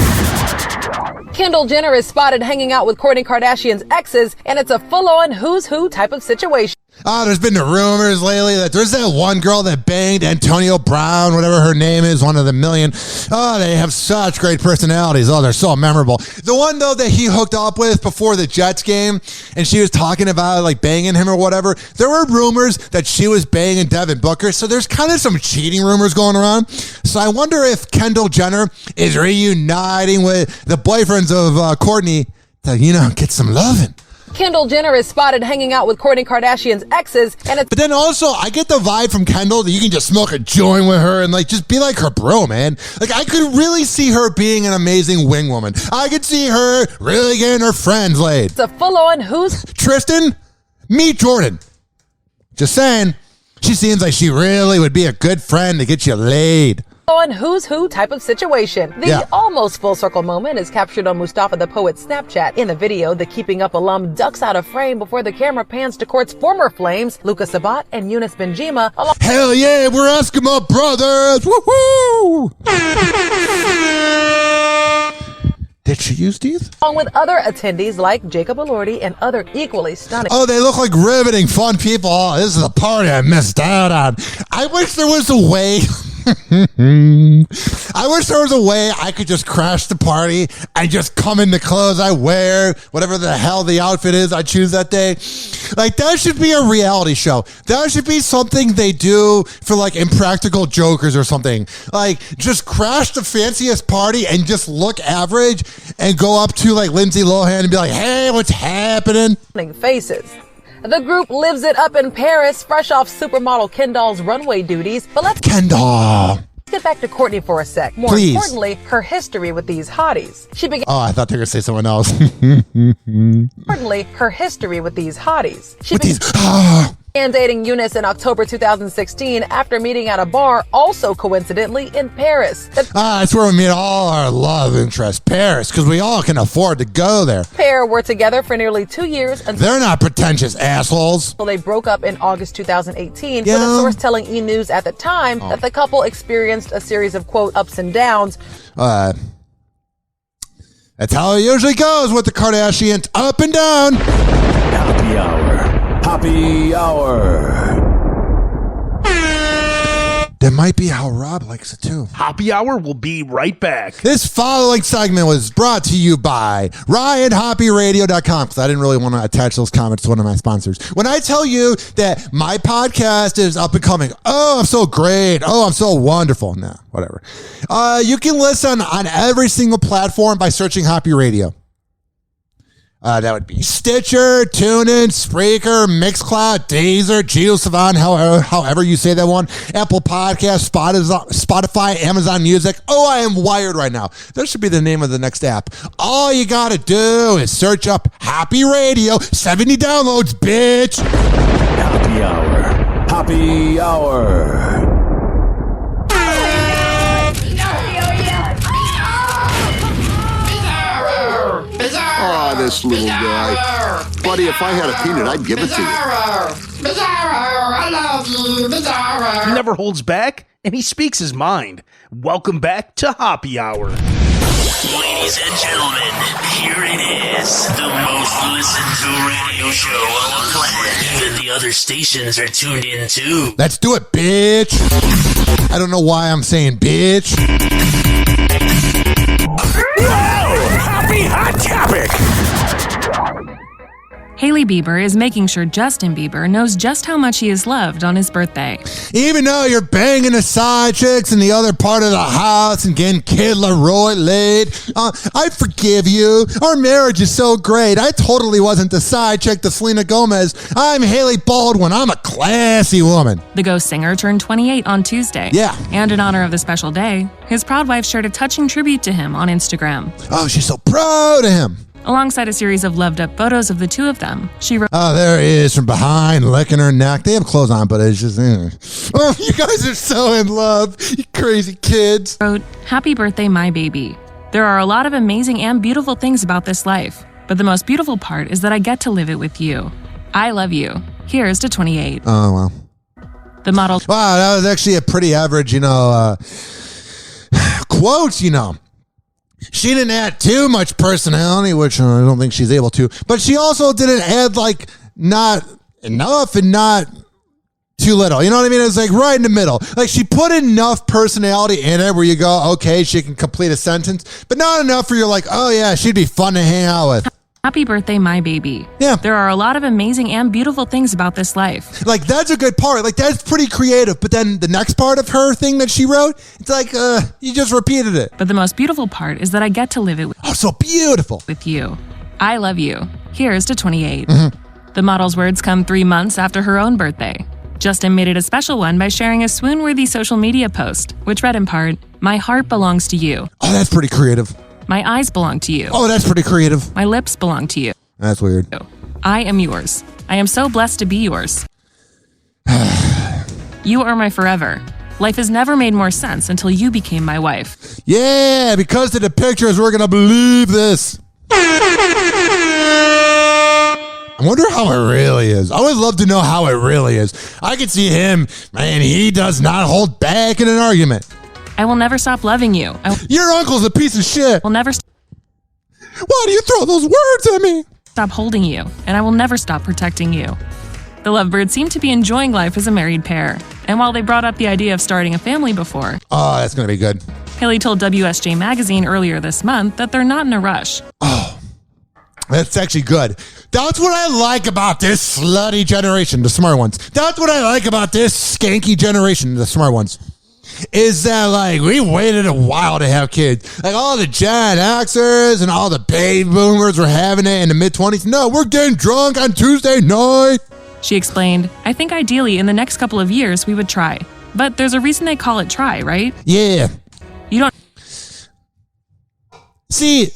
Speaker 10: Kendall Jenner is spotted hanging out with Kourtney Kardashian's exes, and it's a full-on who's who type of situation.
Speaker 7: There's been the rumors lately that there's that one girl that banged Antonio Brown, whatever her name is, one of the million. Oh, they have such great personalities. Oh, they're so memorable. The one, though, that he hooked up with before the Jets game, and she was talking about, like, banging him or whatever, there were rumors that she was banging Devin Booker, so there's kind of some cheating rumors going around. So I wonder if Kendall Jenner is reuniting with the boyfriends of Kourtney to, get some loving.
Speaker 10: Kendall Jenner is spotted hanging out with Kourtney Kardashian's exes, and it's...
Speaker 7: But then also, I get the vibe from Kendall that you can just smoke a joint with her and, just be like her bro, man. I could really see her being an amazing wing woman. I could see her really getting her friends laid.
Speaker 10: It's a full-on who's...
Speaker 7: Tristan, meet Jordan. Just saying, she seems like she really would be a good friend to get you laid.
Speaker 10: On who's who type of situation. The almost full circle moment is captured on Mustafa the Poet's Snapchat. In the video, the Keeping Up alum ducks out of frame before the camera pans to Court's former flames, Luka Sabat and Eunice Benjima.
Speaker 7: Hell yeah, we're Eskimo brothers! Woohoo! Did she use teeth?
Speaker 10: Along with other attendees like Jacob Elordi and other equally stunning.
Speaker 7: Oh, they look like riveting, fun people. Oh, this is a party I missed out on. I wish there was a way... I wish there was a way I could just crash the party and just come in the clothes I wear, whatever the hell the outfit is I choose that day. That should be a reality show. That should be something they do for Impractical Jokers or something. Just crash the fanciest party and just look average and go up to Lindsay Lohan and be like, hey, what's happening?
Speaker 10: Faces. The group lives it up in Paris, fresh off supermodel Kendall's runway duties. But let's get back to Kourtney for a sec. More importantly, her history with these hotties. She began.
Speaker 7: Oh, I thought they were going to say someone else.
Speaker 10: Importantly, her history with these hotties. She began dating Eunice in October 2016 after meeting at a bar, also coincidentally in Paris.
Speaker 7: That's where we meet all our love interests. Paris, because we all can afford to go there.
Speaker 10: The pair were together for nearly 2 years.
Speaker 7: They're not pretentious assholes.
Speaker 10: They broke up in August 2018, with a source telling E! News at the time that the couple experienced a series of, quote, ups and downs.
Speaker 7: That's how it usually goes with the Kardashians, up and down.
Speaker 3: Happy Hour. Happy Hour.
Speaker 7: That might be how Rob likes it too.
Speaker 3: Hoppe Hour will be right back.
Speaker 7: This following segment was brought to you by RyanHoppeRadio.com, because I didn't really want to attach those comments to one of my sponsors. When I tell you that my podcast is up and coming, oh, I'm so great. Oh, I'm so wonderful. Nah, whatever. You can listen on every single platform by searching Hoppe Radio. That would be Stitcher, TuneIn, Spreaker, Mixcloud, Deezer, JioSaavn, however you say that one, Apple Podcasts, Spotify, Amazon Music. Oh, I am wired right now. That should be the name of the next app. All you gotta do is search up Hoppe Radio. 70 downloads, bitch.
Speaker 3: Happy Hour. Happy Hour.
Speaker 11: Oh, this little guy. Buddy, if I had a peanut, I'd give it to you.
Speaker 3: I love you, Bizarro. He never holds back, and he speaks his mind. Welcome back to Hoppe Hour.
Speaker 6: Ladies and gentlemen, here it is. The most listened to radio show on the planet. Even the other stations are tuned in too.
Speaker 7: Let's do it, bitch. I don't know why I'm saying bitch.
Speaker 3: Whoa! Happy hot topic!
Speaker 12: Hailey Bieber is making sure Justin Bieber knows just how much he is loved on his birthday.
Speaker 7: Even though you're banging the side chicks in the other part of the house and getting Kid Leroy laid, I forgive you. Our marriage is so great. I totally wasn't the side chick to Selena Gomez. I'm Haley Baldwin. I'm a classy woman.
Speaker 12: The Ghost singer turned 28 on Tuesday.
Speaker 7: Yeah.
Speaker 12: And in honor of the special day, his proud wife shared a touching tribute to him on Instagram.
Speaker 7: Oh, she's so proud of him.
Speaker 12: Alongside a series of loved-up photos of the two of them, she wrote,
Speaker 7: "Oh, there he is from behind, licking her neck." They have clothes on, but it's just, Oh, you guys are so in love, you crazy kids.
Speaker 12: Wrote, "Happy birthday, my baby. There are a lot of amazing and beautiful things about this life, but the most beautiful part is that I get to live it with you. I love you. Here's to 28.
Speaker 7: Oh, well.
Speaker 12: The model...
Speaker 7: Wow, that was actually a pretty average, quote, She didn't add too much personality, which I don't think she's able to. But she also didn't add, not enough and not too little. You know what I mean? It's right in the middle. She put enough personality in it where you go, okay, she can complete a sentence. But not enough where you're like, oh, yeah, she'd be fun to hang out with.
Speaker 12: Happy birthday, my baby.
Speaker 7: Yeah.
Speaker 12: There are a lot of amazing and beautiful things about this life.
Speaker 7: That's a good part. That's pretty creative. But then the next part of her thing that she wrote, it's you just repeated it.
Speaker 12: But the most beautiful part is that I get to live it
Speaker 7: Oh, so beautiful.
Speaker 12: with you. I love you. Here's to 28.
Speaker 7: Mm-hmm.
Speaker 12: The model's words come 3 months after her own birthday. Justin made it a special one by sharing a swoon-worthy social media post, which read in part, "My heart belongs to you.
Speaker 7: Oh, that's pretty creative.
Speaker 12: My eyes belong to you.
Speaker 7: Oh, that's pretty creative.
Speaker 12: My lips belong to you.
Speaker 7: That's weird.
Speaker 12: I am yours. I am so blessed to be yours. You are my forever. Life has never made more sense until you became my wife."
Speaker 7: Yeah, because of the pictures, we're going to believe this. I wonder how it really is. I would love to know how it really is. I could see him, man, he does not hold back in an argument.
Speaker 12: I will never stop loving you.
Speaker 7: Your uncle's a piece of shit.
Speaker 12: Will never
Speaker 7: Why do you throw those words at me?
Speaker 12: Stop holding you, and I will never stop protecting you. The lovebirds seem to be enjoying life as a married pair. And while they brought up the idea of starting a family before,
Speaker 7: oh, that's going to be good.
Speaker 12: Haley told WSJ Magazine earlier this month that they're not in a rush.
Speaker 7: Oh, that's actually good. That's what I like about this slutty generation, the smart ones. That's what I like about this skanky generation, the smart ones. Is that we waited a while to have kids. All the Gen Xers and all the baby boomers were having it in the mid-20s. No, we're getting drunk on Tuesday night.
Speaker 12: She explained, "I think ideally in the next couple of years we would try. But there's a reason they call it try, right?
Speaker 7: Yeah.
Speaker 12: You don't...
Speaker 7: See,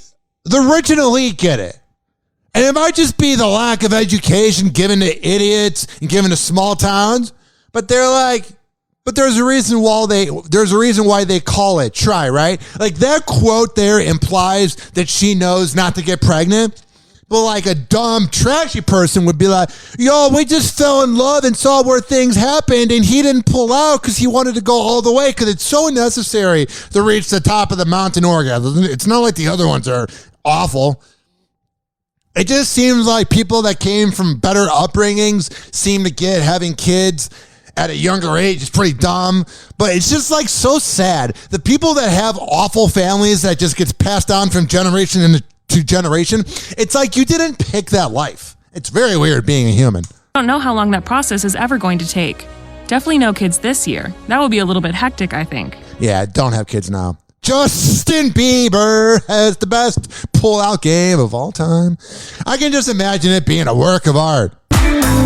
Speaker 7: the rich and elite get it. And it might just be the lack of education given to idiots and given to small towns. But they're but there's a reason why they call it try, right? That quote there implies that she knows not to get pregnant. But a dumb, trashy person would be like, yo, we just fell in love and saw where things happened, and he didn't pull out because he wanted to go all the way because it's so necessary to reach the top of the mountain orgasm. It's not like the other ones are awful. It just seems like people that came from better upbringings seem to get having kids at a younger age is pretty dumb, but it's just so sad. The people that have awful families that just gets passed down from generation to generation, it's you didn't pick that life. It's very weird being a human.
Speaker 12: I don't know how long that process is ever going to take. Definitely no kids this year. That would be a little bit hectic, I think.
Speaker 7: Yeah, don't have kids now. Justin Bieber has the best pull-out game of all time. I can just imagine it being a work of art.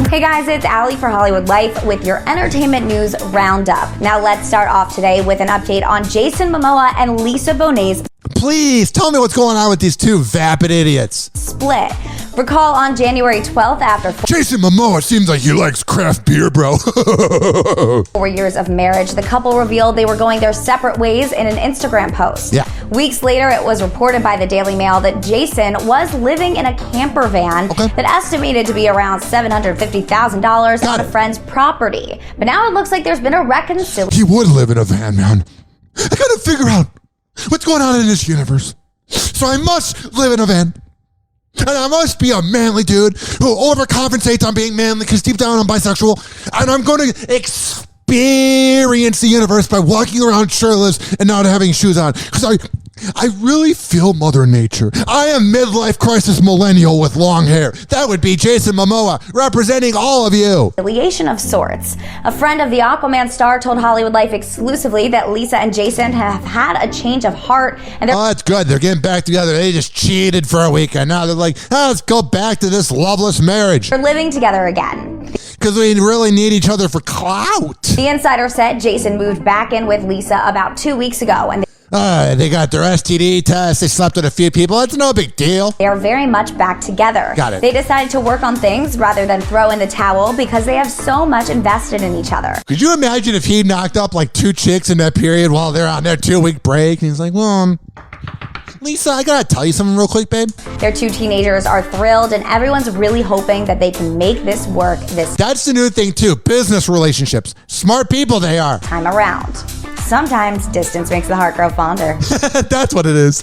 Speaker 13: Hey guys, it's Allie for Hollywood Life with your entertainment news roundup. Now let's start off today with an update on Jason Momoa and Lisa Bonet's
Speaker 7: Please tell me what's going on with these two vapid idiots.
Speaker 13: Split. Recall on January 12th after
Speaker 7: Jason Momoa seems like he likes craft beer, bro.
Speaker 13: 4 years of marriage, the couple revealed they were going their separate ways in an Instagram post.
Speaker 7: Yeah.
Speaker 13: Weeks later, it was reported by the Daily Mail that Jason was living in a camper van that estimated to be around $750,000 on a friend's property. But now it looks like there's been a reconciliation.
Speaker 7: He would live in a van, man. I gotta figure out what's going on in this universe. So I must live in a van. And I must be a manly dude who overcompensates on being manly because deep down I'm bisexual. And I'm going to experience the universe by walking around shirtless and not having shoes on. Because I really feel Mother Nature. I am midlife crisis millennial with long hair. That would be Jason Momoa, representing all of you.
Speaker 13: Affiliation of sorts. A friend of the Aquaman star told Hollywood Life exclusively that Lisa and Jason have had a change of heart. And
Speaker 7: oh, that's good. They're getting back together. They just cheated for a weekend. Now they're like, let's go back to this loveless marriage.
Speaker 13: They're living together again.
Speaker 7: Because we really need each other for clout.
Speaker 13: The insider said Jason moved back in with Lisa about 2 weeks ago, and
Speaker 7: they got their STD test. They slept with a few people. It's no big deal.
Speaker 13: They are very much back together.
Speaker 7: Got it.
Speaker 13: They decided to work on things rather than throw in the towel because they have so much invested in each other.
Speaker 7: Could you imagine if he knocked up like 2 chicks in that period while they're on their 2-week break? And he's like, well, Lisa, I gotta tell you something real quick, babe.
Speaker 13: Their 2 teenagers are thrilled, and everyone's really hoping that they can make this work this
Speaker 7: That's the new thing, too. Business relationships. Smart people they are.
Speaker 13: time around. Sometimes distance makes the heart grow fonder.
Speaker 7: That's what it is.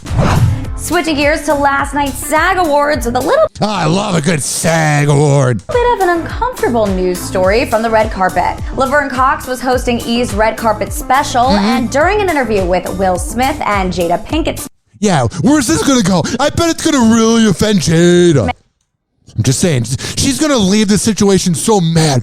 Speaker 13: Switching gears to last night's SAG Awards with a little
Speaker 7: I love a good SAG award.
Speaker 13: bit of an uncomfortable news story from the red carpet. Laverne Cox was hosting E's red carpet special, and during an interview with Will Smith and Jada Pinkett.
Speaker 7: Yeah, where's this gonna go? I bet it's gonna really offend Jada. I'm just saying, she's gonna leave the situation so mad.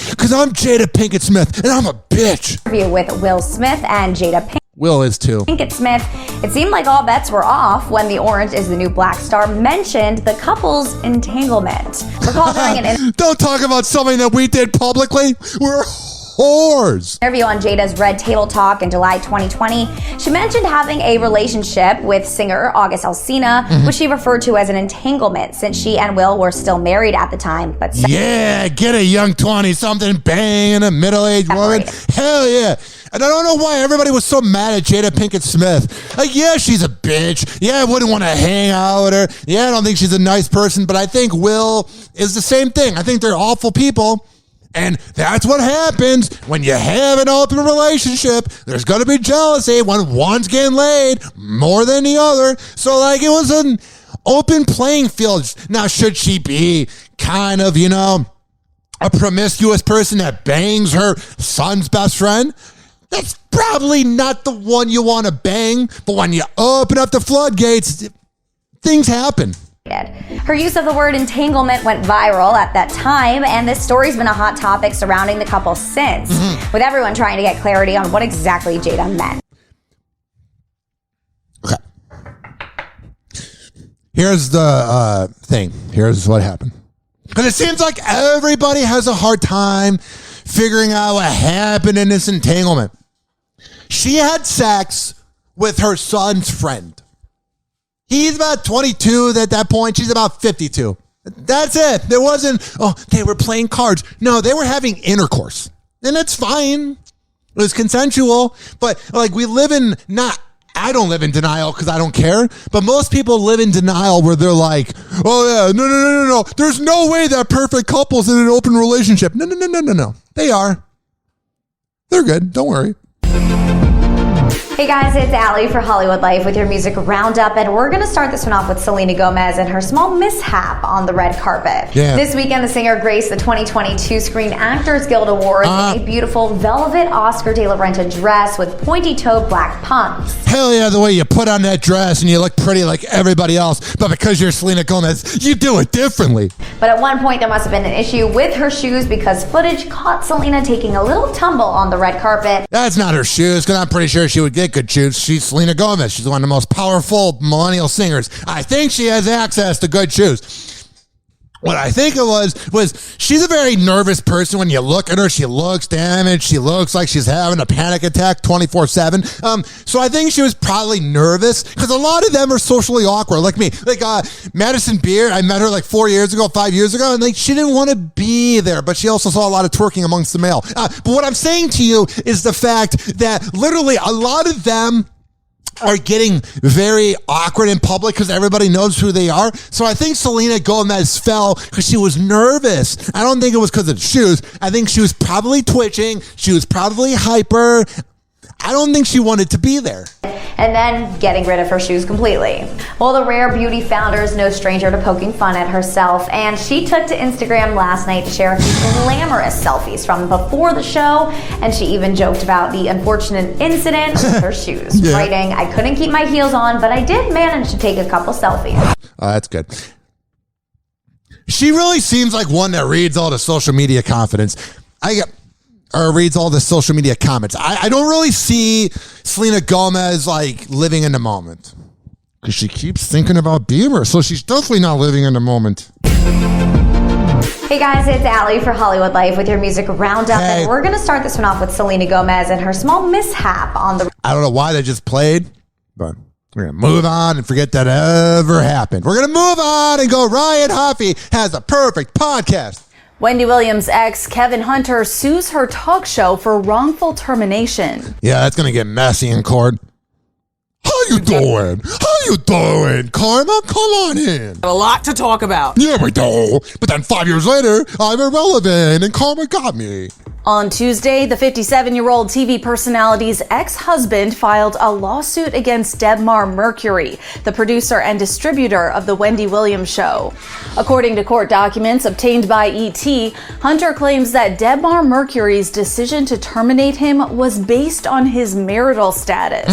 Speaker 7: Because I'm Jada Pinkett Smith, and I'm a bitch.
Speaker 13: Interview with Will Smith and Jada
Speaker 7: Will is too.
Speaker 13: Pinkett Smith. It seemed like all bets were off when the Orange is the New Black star mentioned the couple's entanglement. Recall during an
Speaker 7: Don't talk about something that we did publicly. We're whores.
Speaker 13: interview on Jada's Red Table Talk in July 2020, she mentioned having a relationship with singer August Alsina, which she referred to as an entanglement since she and Will were still married at the time. But
Speaker 7: Yeah, get a young 20-something banging a middle-aged woman. Hell yeah. And I don't know why everybody was so mad at Jada Pinkett Smith. Like, yeah, she's a bitch. Yeah, I wouldn't want to hang out with her. Yeah, I don't think she's a nice person, but I think Will is the same thing. I think they're awful people. And that's what happens when you have an open relationship. There's going to be jealousy when one's getting laid more than the other. So, like, it was an open playing field. Now, should she be kind of, a promiscuous person that bangs her son's best friend? That's probably not the one you want to bang. But when you open up the floodgates, things happen.
Speaker 13: her use of the word entanglement went viral at that time, and this story's been a hot topic surrounding the couple since, with everyone trying to get clarity on what exactly Jada meant.
Speaker 7: Okay. Here's the thing. Here's what happened. Because it seems like everybody has a hard time figuring out what happened in this entanglement. She had sex with her son's friend. He's about 22 at that point. She's about 52. That's it. There wasn't, they were playing cards. No, they were having intercourse. And it's fine. It was consensual. But like I don't live in denial because I don't care. But most people live in denial where they're like, oh yeah, no. There's no way that perfect couple's in an open relationship. No. They are. They're good. Don't worry.
Speaker 13: Hey guys, it's Allie for Hollywood Life with your music Roundup, and we're going to start this one off with Selena Gomez and her small mishap on the red carpet.
Speaker 7: Yeah.
Speaker 13: This weekend, the singer graced the 2022 Screen Actors Guild Awards in a beautiful velvet Oscar de la Renta dress with pointy-toed black pumps.
Speaker 7: Hell yeah, the way you put on that dress and you look pretty like everybody else, but because you're Selena Gomez, you do it differently.
Speaker 13: But at one point, there must have been an issue with her shoes because footage caught Selena taking a little tumble on the red carpet.
Speaker 7: That's not her shoes, because I'm pretty sure she would get good shoes. She's Selena Gomez. She's one of the most powerful millennial singers. I think she has access to good shoes. What I think it was she's a very nervous person. When you look at her, she looks damaged. She looks like she's having a panic attack 24/7. So I think she was probably nervous because a lot of them are socially awkward, like me. Like Madison Beer, I met her like 5 years ago, and like she didn't want to be there, but she also saw a lot of twerking amongst the male. But what I'm saying to you is the fact that literally a lot of them are getting very awkward in public because everybody knows who they are. So I think Selena Gomez fell because she was nervous. I don't think it was because of the shoes. I think she was probably twitching. She was probably hyper. I don't think she wanted to be there.
Speaker 13: And then getting rid of her shoes completely. Well, the Rare Beauty founder is no stranger to poking fun at herself, and she took to Instagram last night to share a few glamorous selfies from before the show, and she even joked about the unfortunate incident with her shoes, writing, "I couldn't keep my heels on, but I did manage to take a couple selfies."
Speaker 7: That's good. She really seems like one that reads all the social media confidence. Or reads all the social media comments. I don't really see Selena Gomez like living in the moment because she keeps thinking about Bieber, so she's definitely not living in the moment.
Speaker 13: Hey guys, it's Allie for Hollywood Life with your music roundup, and we're gonna start this one off with Selena Gomez and her small mishap on the.
Speaker 7: I don't know why they just played, but we're gonna move on and forget that ever happened. We're gonna move on and go. Ryan Hoppe has a perfect podcast.
Speaker 2: Wendy Williams' ex, Kevin Hunter, sues her talk show for wrongful termination.
Speaker 7: Yeah, that's going to get messy in court. How you doing? How you doing, Karma? Come on in.
Speaker 15: A lot to talk about.
Speaker 7: Yeah, we do. But then 5 years later, I'm irrelevant and Karma got me.
Speaker 2: On Tuesday, the 57-year-old TV personality's ex-husband filed a lawsuit against Debmar Mercury, the producer and distributor of The Wendy Williams Show. According to court documents obtained by ET, Hunter claims that Debmar Mercury's decision to terminate him was based on his marital status.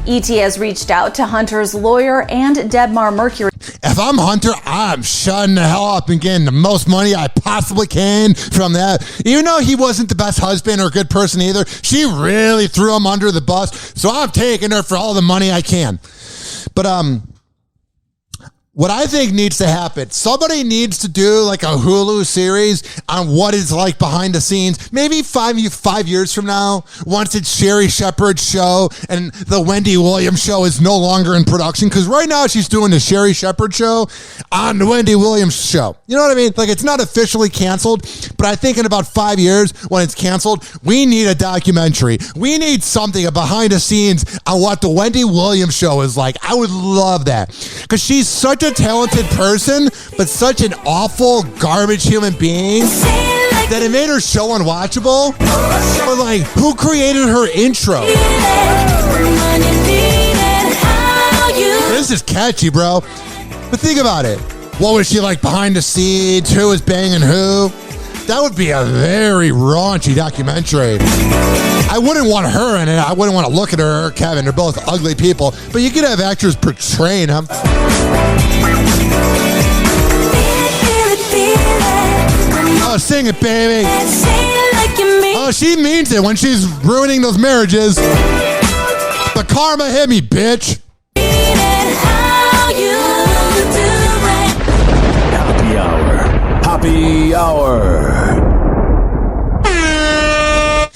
Speaker 2: ET has reached out to Hunter's lawyer and Debmar Mercury.
Speaker 7: If I'm Hunter, I'm shutting the hell up and getting the most money I possibly can from that. Even though he wasn't the best husband or good person either, she really threw him under the bus, so I'm taking her for all the money I can. But what I think needs to happen, somebody needs to do like a Hulu series on what it's like behind the scenes. Maybe 5 years from now, once it's Sherry Shepherd's show and the Wendy Williams show is no longer in production. Because right now she's doing the Sherry Shepherd show on the Wendy Williams show. You know what I mean? Like, it's not officially canceled, but I think in about 5 years when it's canceled, we need a documentary. We need something behind the scenes on what the Wendy Williams show is like. I would love that because she's such a talented person, but such an awful garbage human being that it made her show unwatchable. But like, who created her intro? This is catchy, bro. But think about it. What was she like behind the scenes? Who was banging who? That would be a very raunchy documentary. I wouldn't want her in it. I wouldn't want to look at her or Kevin. They're both ugly people. But you could have actors portraying them. Oh, sing it, baby. Oh, she means it when she's ruining those marriages. The karma hit me, bitch.
Speaker 20: Happy Hour. Happy Hour.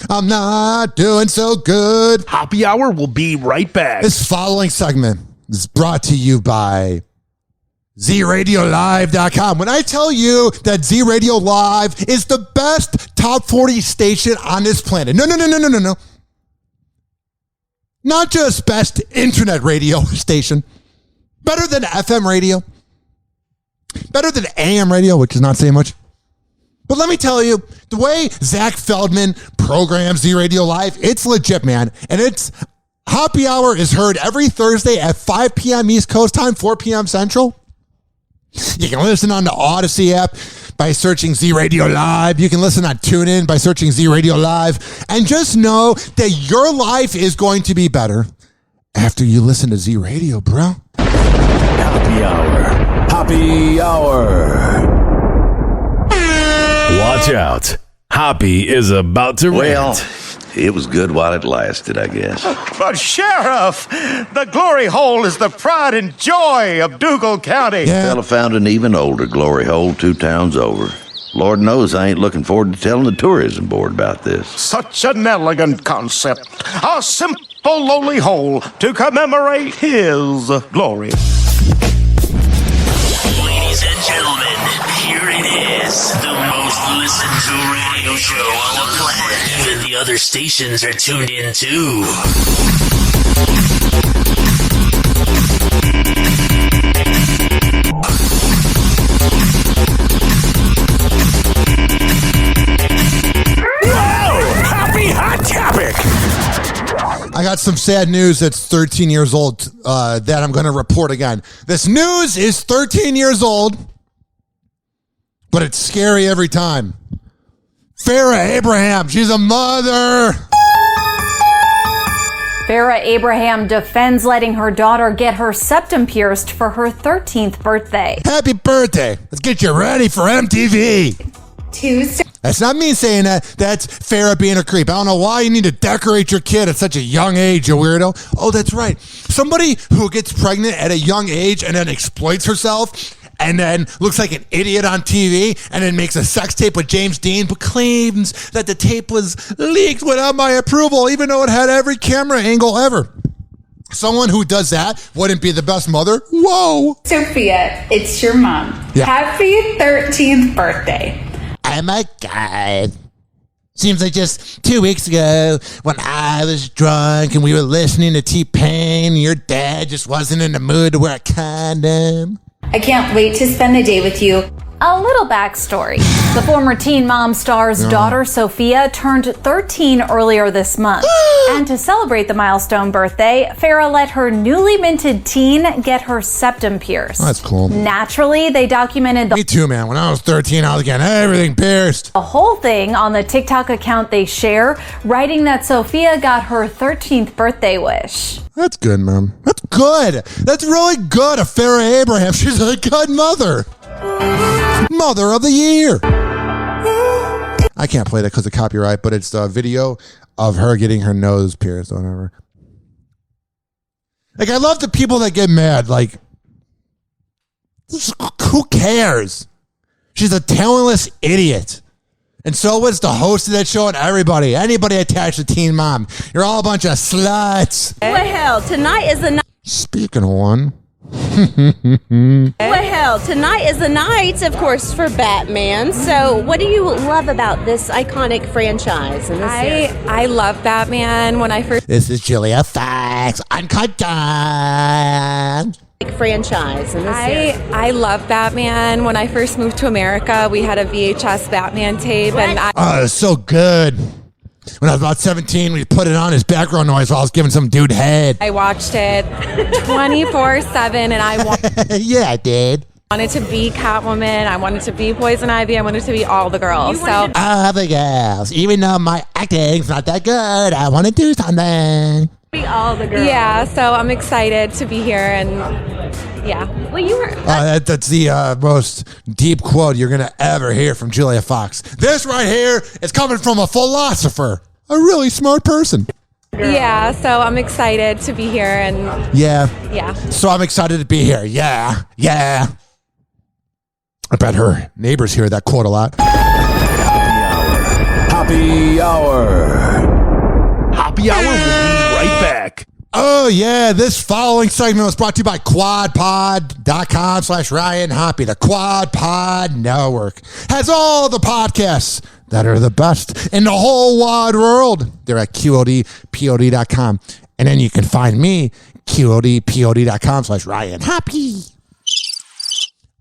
Speaker 7: I'm not doing so good.
Speaker 3: Hoppe Hour will be right back.
Speaker 7: This following segment is brought to you by ZRadioLive.com. When I tell you that Z Radio Live is the best top 40 station on this planet. No. Not just best internet radio station. Better than FM radio. Better than AM radio, which is not saying much. But let me tell you, the way Zach Feldman programs Z Radio Live, it's legit, man. And it's Hoppe Hour is heard every Thursday at 5 p.m. East Coast time, 4 p.m. Central. You can listen on the Odyssey app by searching Z Radio Live. You can listen on TuneIn by searching Z Radio Live. And just know that your life is going to be better after you listen to Z Radio, bro.
Speaker 20: Happy Hour. Happy Hour. Watch out. Hoppe is about to rant.
Speaker 16: It was good while it lasted, I guess.
Speaker 1: But Sheriff, the glory hole is the pride and joy of Dougal County.
Speaker 16: Fella found an even older glory hole 2 towns over. Lord knows I ain't looking forward to telling the tourism board about this.
Speaker 1: Such an elegant concept. A simple, lowly hole to commemorate his glory.
Speaker 6: Ladies and gentlemen, here it is. The most listened to radio show on the planet. Even the other stations are tuned in too.
Speaker 20: Whoa! Happy Hot Topic!
Speaker 7: I got some sad news that's 13 years old that I'm going to report again. This news is 13 years old, but it's scary every time. Farrah Abraham, she's a mother.
Speaker 2: Farrah Abraham defends letting her daughter get her septum pierced for her 13th birthday.
Speaker 7: Happy birthday. Let's get you ready for MTV.
Speaker 2: Tuesday.
Speaker 7: That's not me saying that. That's Farrah being a creep. I don't know why you need to decorate your kid at such a young age, you weirdo. Oh, that's right. Somebody who gets pregnant at a young age and then exploits herself and then looks like an idiot on TV and then makes a sex tape with James Dean but claims that the tape was leaked without my approval, even though it had every camera angle ever. Someone who does that wouldn't be the best mother. Whoa.
Speaker 15: Sophia, it's your mom.
Speaker 7: Yeah.
Speaker 15: Happy 13th birthday.
Speaker 7: Oh my God. Seems like just 2 weeks ago when I was drunk and we were listening to T-Pain, your dad just wasn't in the mood to wear a condom.
Speaker 15: I can't wait to spend the day with you.
Speaker 2: A little backstory. The former Teen Mom star's daughter, Sophia, turned 13 earlier this month. And to celebrate the milestone birthday, Farrah let her newly minted teen get her septum pierced.
Speaker 7: Oh, that's cool.
Speaker 2: Naturally, they documented
Speaker 7: Me too, man. When I was 13, I was getting everything pierced.
Speaker 2: the whole thing on the TikTok account they share, writing that Sophia got her 13th birthday wish.
Speaker 7: That's good, man. That's good. That's really good of Farrah Abraham. She's a good mother. Mother of the year. I can't play that because of copyright, but it's a video of her getting her nose pierced or whatever. Like, I love the people that get mad. Like, who cares? She's a talentless idiot. And so was the host of that show and everybody. Anybody attached to Teen Mom. You're all a bunch of sluts.
Speaker 17: Well, hell, tonight is the night.
Speaker 7: Speaking of one.
Speaker 17: Well, hell, tonight is the night, of course, for Batman. So what do you love about this iconic franchise?
Speaker 18: I love Batman. When I first...
Speaker 7: This is Julia Fox. Uncut Dawn.
Speaker 18: Franchise. I love Batman. When I first moved to America, we had a VHS Batman tape.
Speaker 7: Oh, it's so good. When I was about 17, we put it on as background noise while I was giving some dude head.
Speaker 18: I watched it 24/7, and I
Speaker 7: yeah, I did.
Speaker 18: wanted to be Catwoman. I wanted to be Poison Ivy. I wanted to be all the girls.
Speaker 7: All the girls. Even though my acting's not that good, I want to do something.
Speaker 18: Be all the girls. Yeah, so I'm excited to be here, and yeah. Well, you were.
Speaker 7: That's the most deep quote you're going to ever hear from Julia Fox. This right here is coming from a philosopher, a really smart person.
Speaker 18: Yeah, so I'm excited to be here, and
Speaker 7: yeah. So I'm excited to be here. Yeah. I bet her neighbors hear that quote a lot.
Speaker 20: Happy Hour.
Speaker 3: Happy Hour will be right back.
Speaker 7: Oh, yeah. This following segment was brought to you by quadpod.com/Ryan Hoppe. The Quad Pod Network has all the podcasts that are the best in the whole wide world. They're at QODPOD.com. And then you can find me, QODPOD.com/Ryan Hoppe.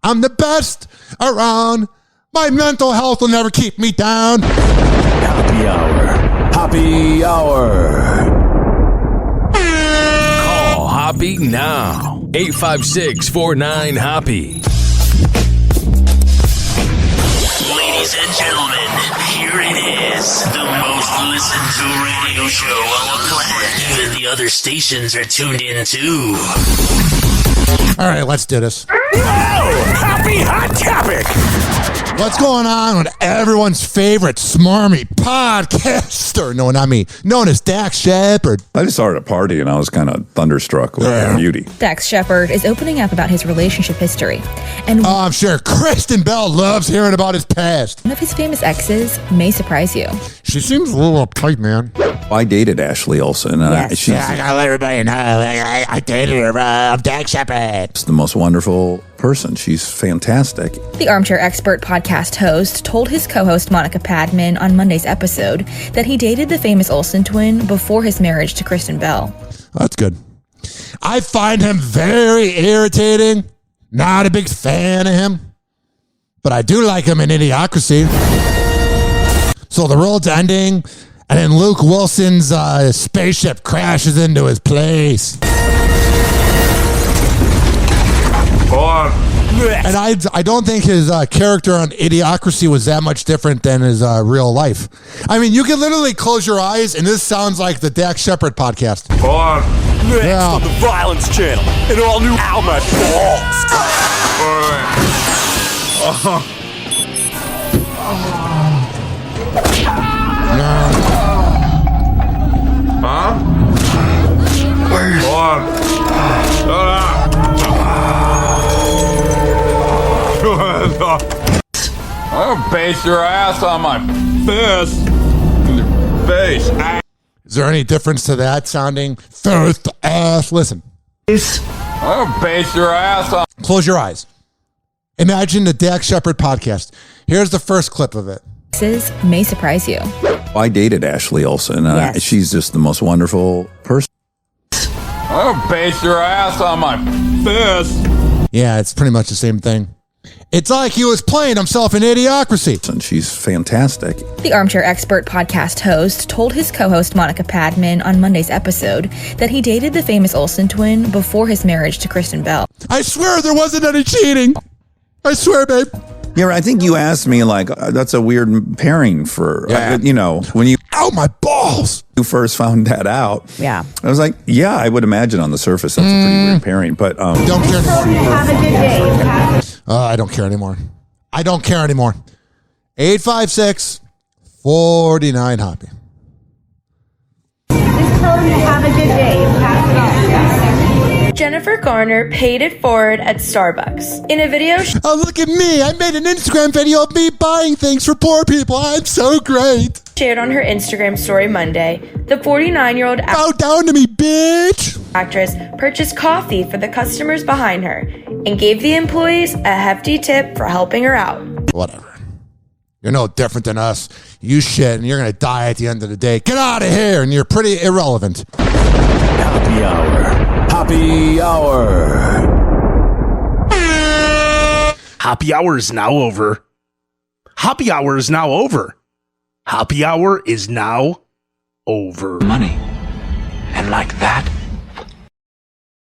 Speaker 7: I'm the best around. My mental health will never keep me down.
Speaker 20: Happy Hour. Happy Hour. Call Hoppe now. 856-49-HOPPE.
Speaker 6: Ladies and gentlemen, here it is. The most listened to radio show on the planet. Even the other stations are tuned in too.
Speaker 7: All right, let's do this.
Speaker 1: Happy Hot Topic!
Speaker 7: What's going on with everyone's favorite smarmy podcaster? No, not me. Known as Dax Shepard.
Speaker 19: I just started a party and I was kind of thunderstruck with her beauty.
Speaker 21: Dax Shepard is opening up about his relationship history. And
Speaker 7: I'm sure Kristen Bell loves hearing about his past.
Speaker 21: One of his famous exes may surprise you.
Speaker 7: She seems a little uptight, man.
Speaker 19: I dated Ashley Olsen. And
Speaker 7: I gotta let everybody know. I dated her. I'm Dax Shepard.
Speaker 19: She's the most wonderful person. She's fantastic.
Speaker 21: The Armchair Expert podcast host told his co-host Monica Padman on Monday's episode that he dated the famous Olsen twin before his marriage to Kristen Bell.
Speaker 7: That's good. I find him very irritating. Not a big fan of him. But I do like him in Idiocracy. So the world's ending And then Luke Wilson's spaceship crashes into his place. And I don't think his character on Idiocracy was that much different than his real life. I mean, you can literally close your eyes, and this sounds like the Dax Shepard podcast.
Speaker 4: Next on the Violence Channel, an all-new Alma Balls.
Speaker 19: I'll base your ass on my fist in your face.
Speaker 7: Is there any difference to that sounding? Fist ass. Listen.
Speaker 19: I'll base your ass on.
Speaker 7: Close your eyes. Imagine the Dax Shepard podcast. Here's the first clip of it.
Speaker 21: Exes may surprise you.
Speaker 19: I dated Ashley Olsen.
Speaker 21: Yes.
Speaker 19: She's just the most wonderful person. I'll base your ass on my fist.
Speaker 7: Yeah, it's pretty much the same thing. It's like he was playing himself in Idiocracy.
Speaker 19: And she's fantastic.
Speaker 21: The Armchair Expert podcast host told his co-host Monica Padman on Monday's episode that he dated the famous Olsen twin before his marriage to Kristen Bell.
Speaker 7: I swear there wasn't any cheating. I swear, babe.
Speaker 19: Yeah, I think you asked me, like, that's a weird pairing for, when you...
Speaker 7: Ow, my balls!
Speaker 19: You first found that out.
Speaker 21: Yeah.
Speaker 19: I was like, yeah, I would imagine on the surface that's a pretty weird pairing, but...
Speaker 7: Don't care anymore.
Speaker 17: Have a good day.
Speaker 7: I don't care anymore. I don't care anymore. 856-49-HOPPE.
Speaker 17: Just tell them to have a good day and pass it on.
Speaker 14: Jennifer Garner paid it forward at Starbucks. In a video...
Speaker 7: Oh, look at me. I made an Instagram video of me buying things for poor people. I'm so great.
Speaker 14: Shared on her Instagram story Monday, the 49-year-old...
Speaker 7: Bow down to me, bitch!
Speaker 14: ...actress purchased coffee for the customers behind her and gave the employees a hefty tip for helping her out.
Speaker 7: Whatever. You're no different than us. You shit, and you're going to die at the end of the day. Get out of here, and you're pretty irrelevant.
Speaker 20: Happy Hour. Happy Hour.
Speaker 3: Happy Hour is now over. Happy Hour is now over. Happy Hour is now over.
Speaker 22: Money. And like that,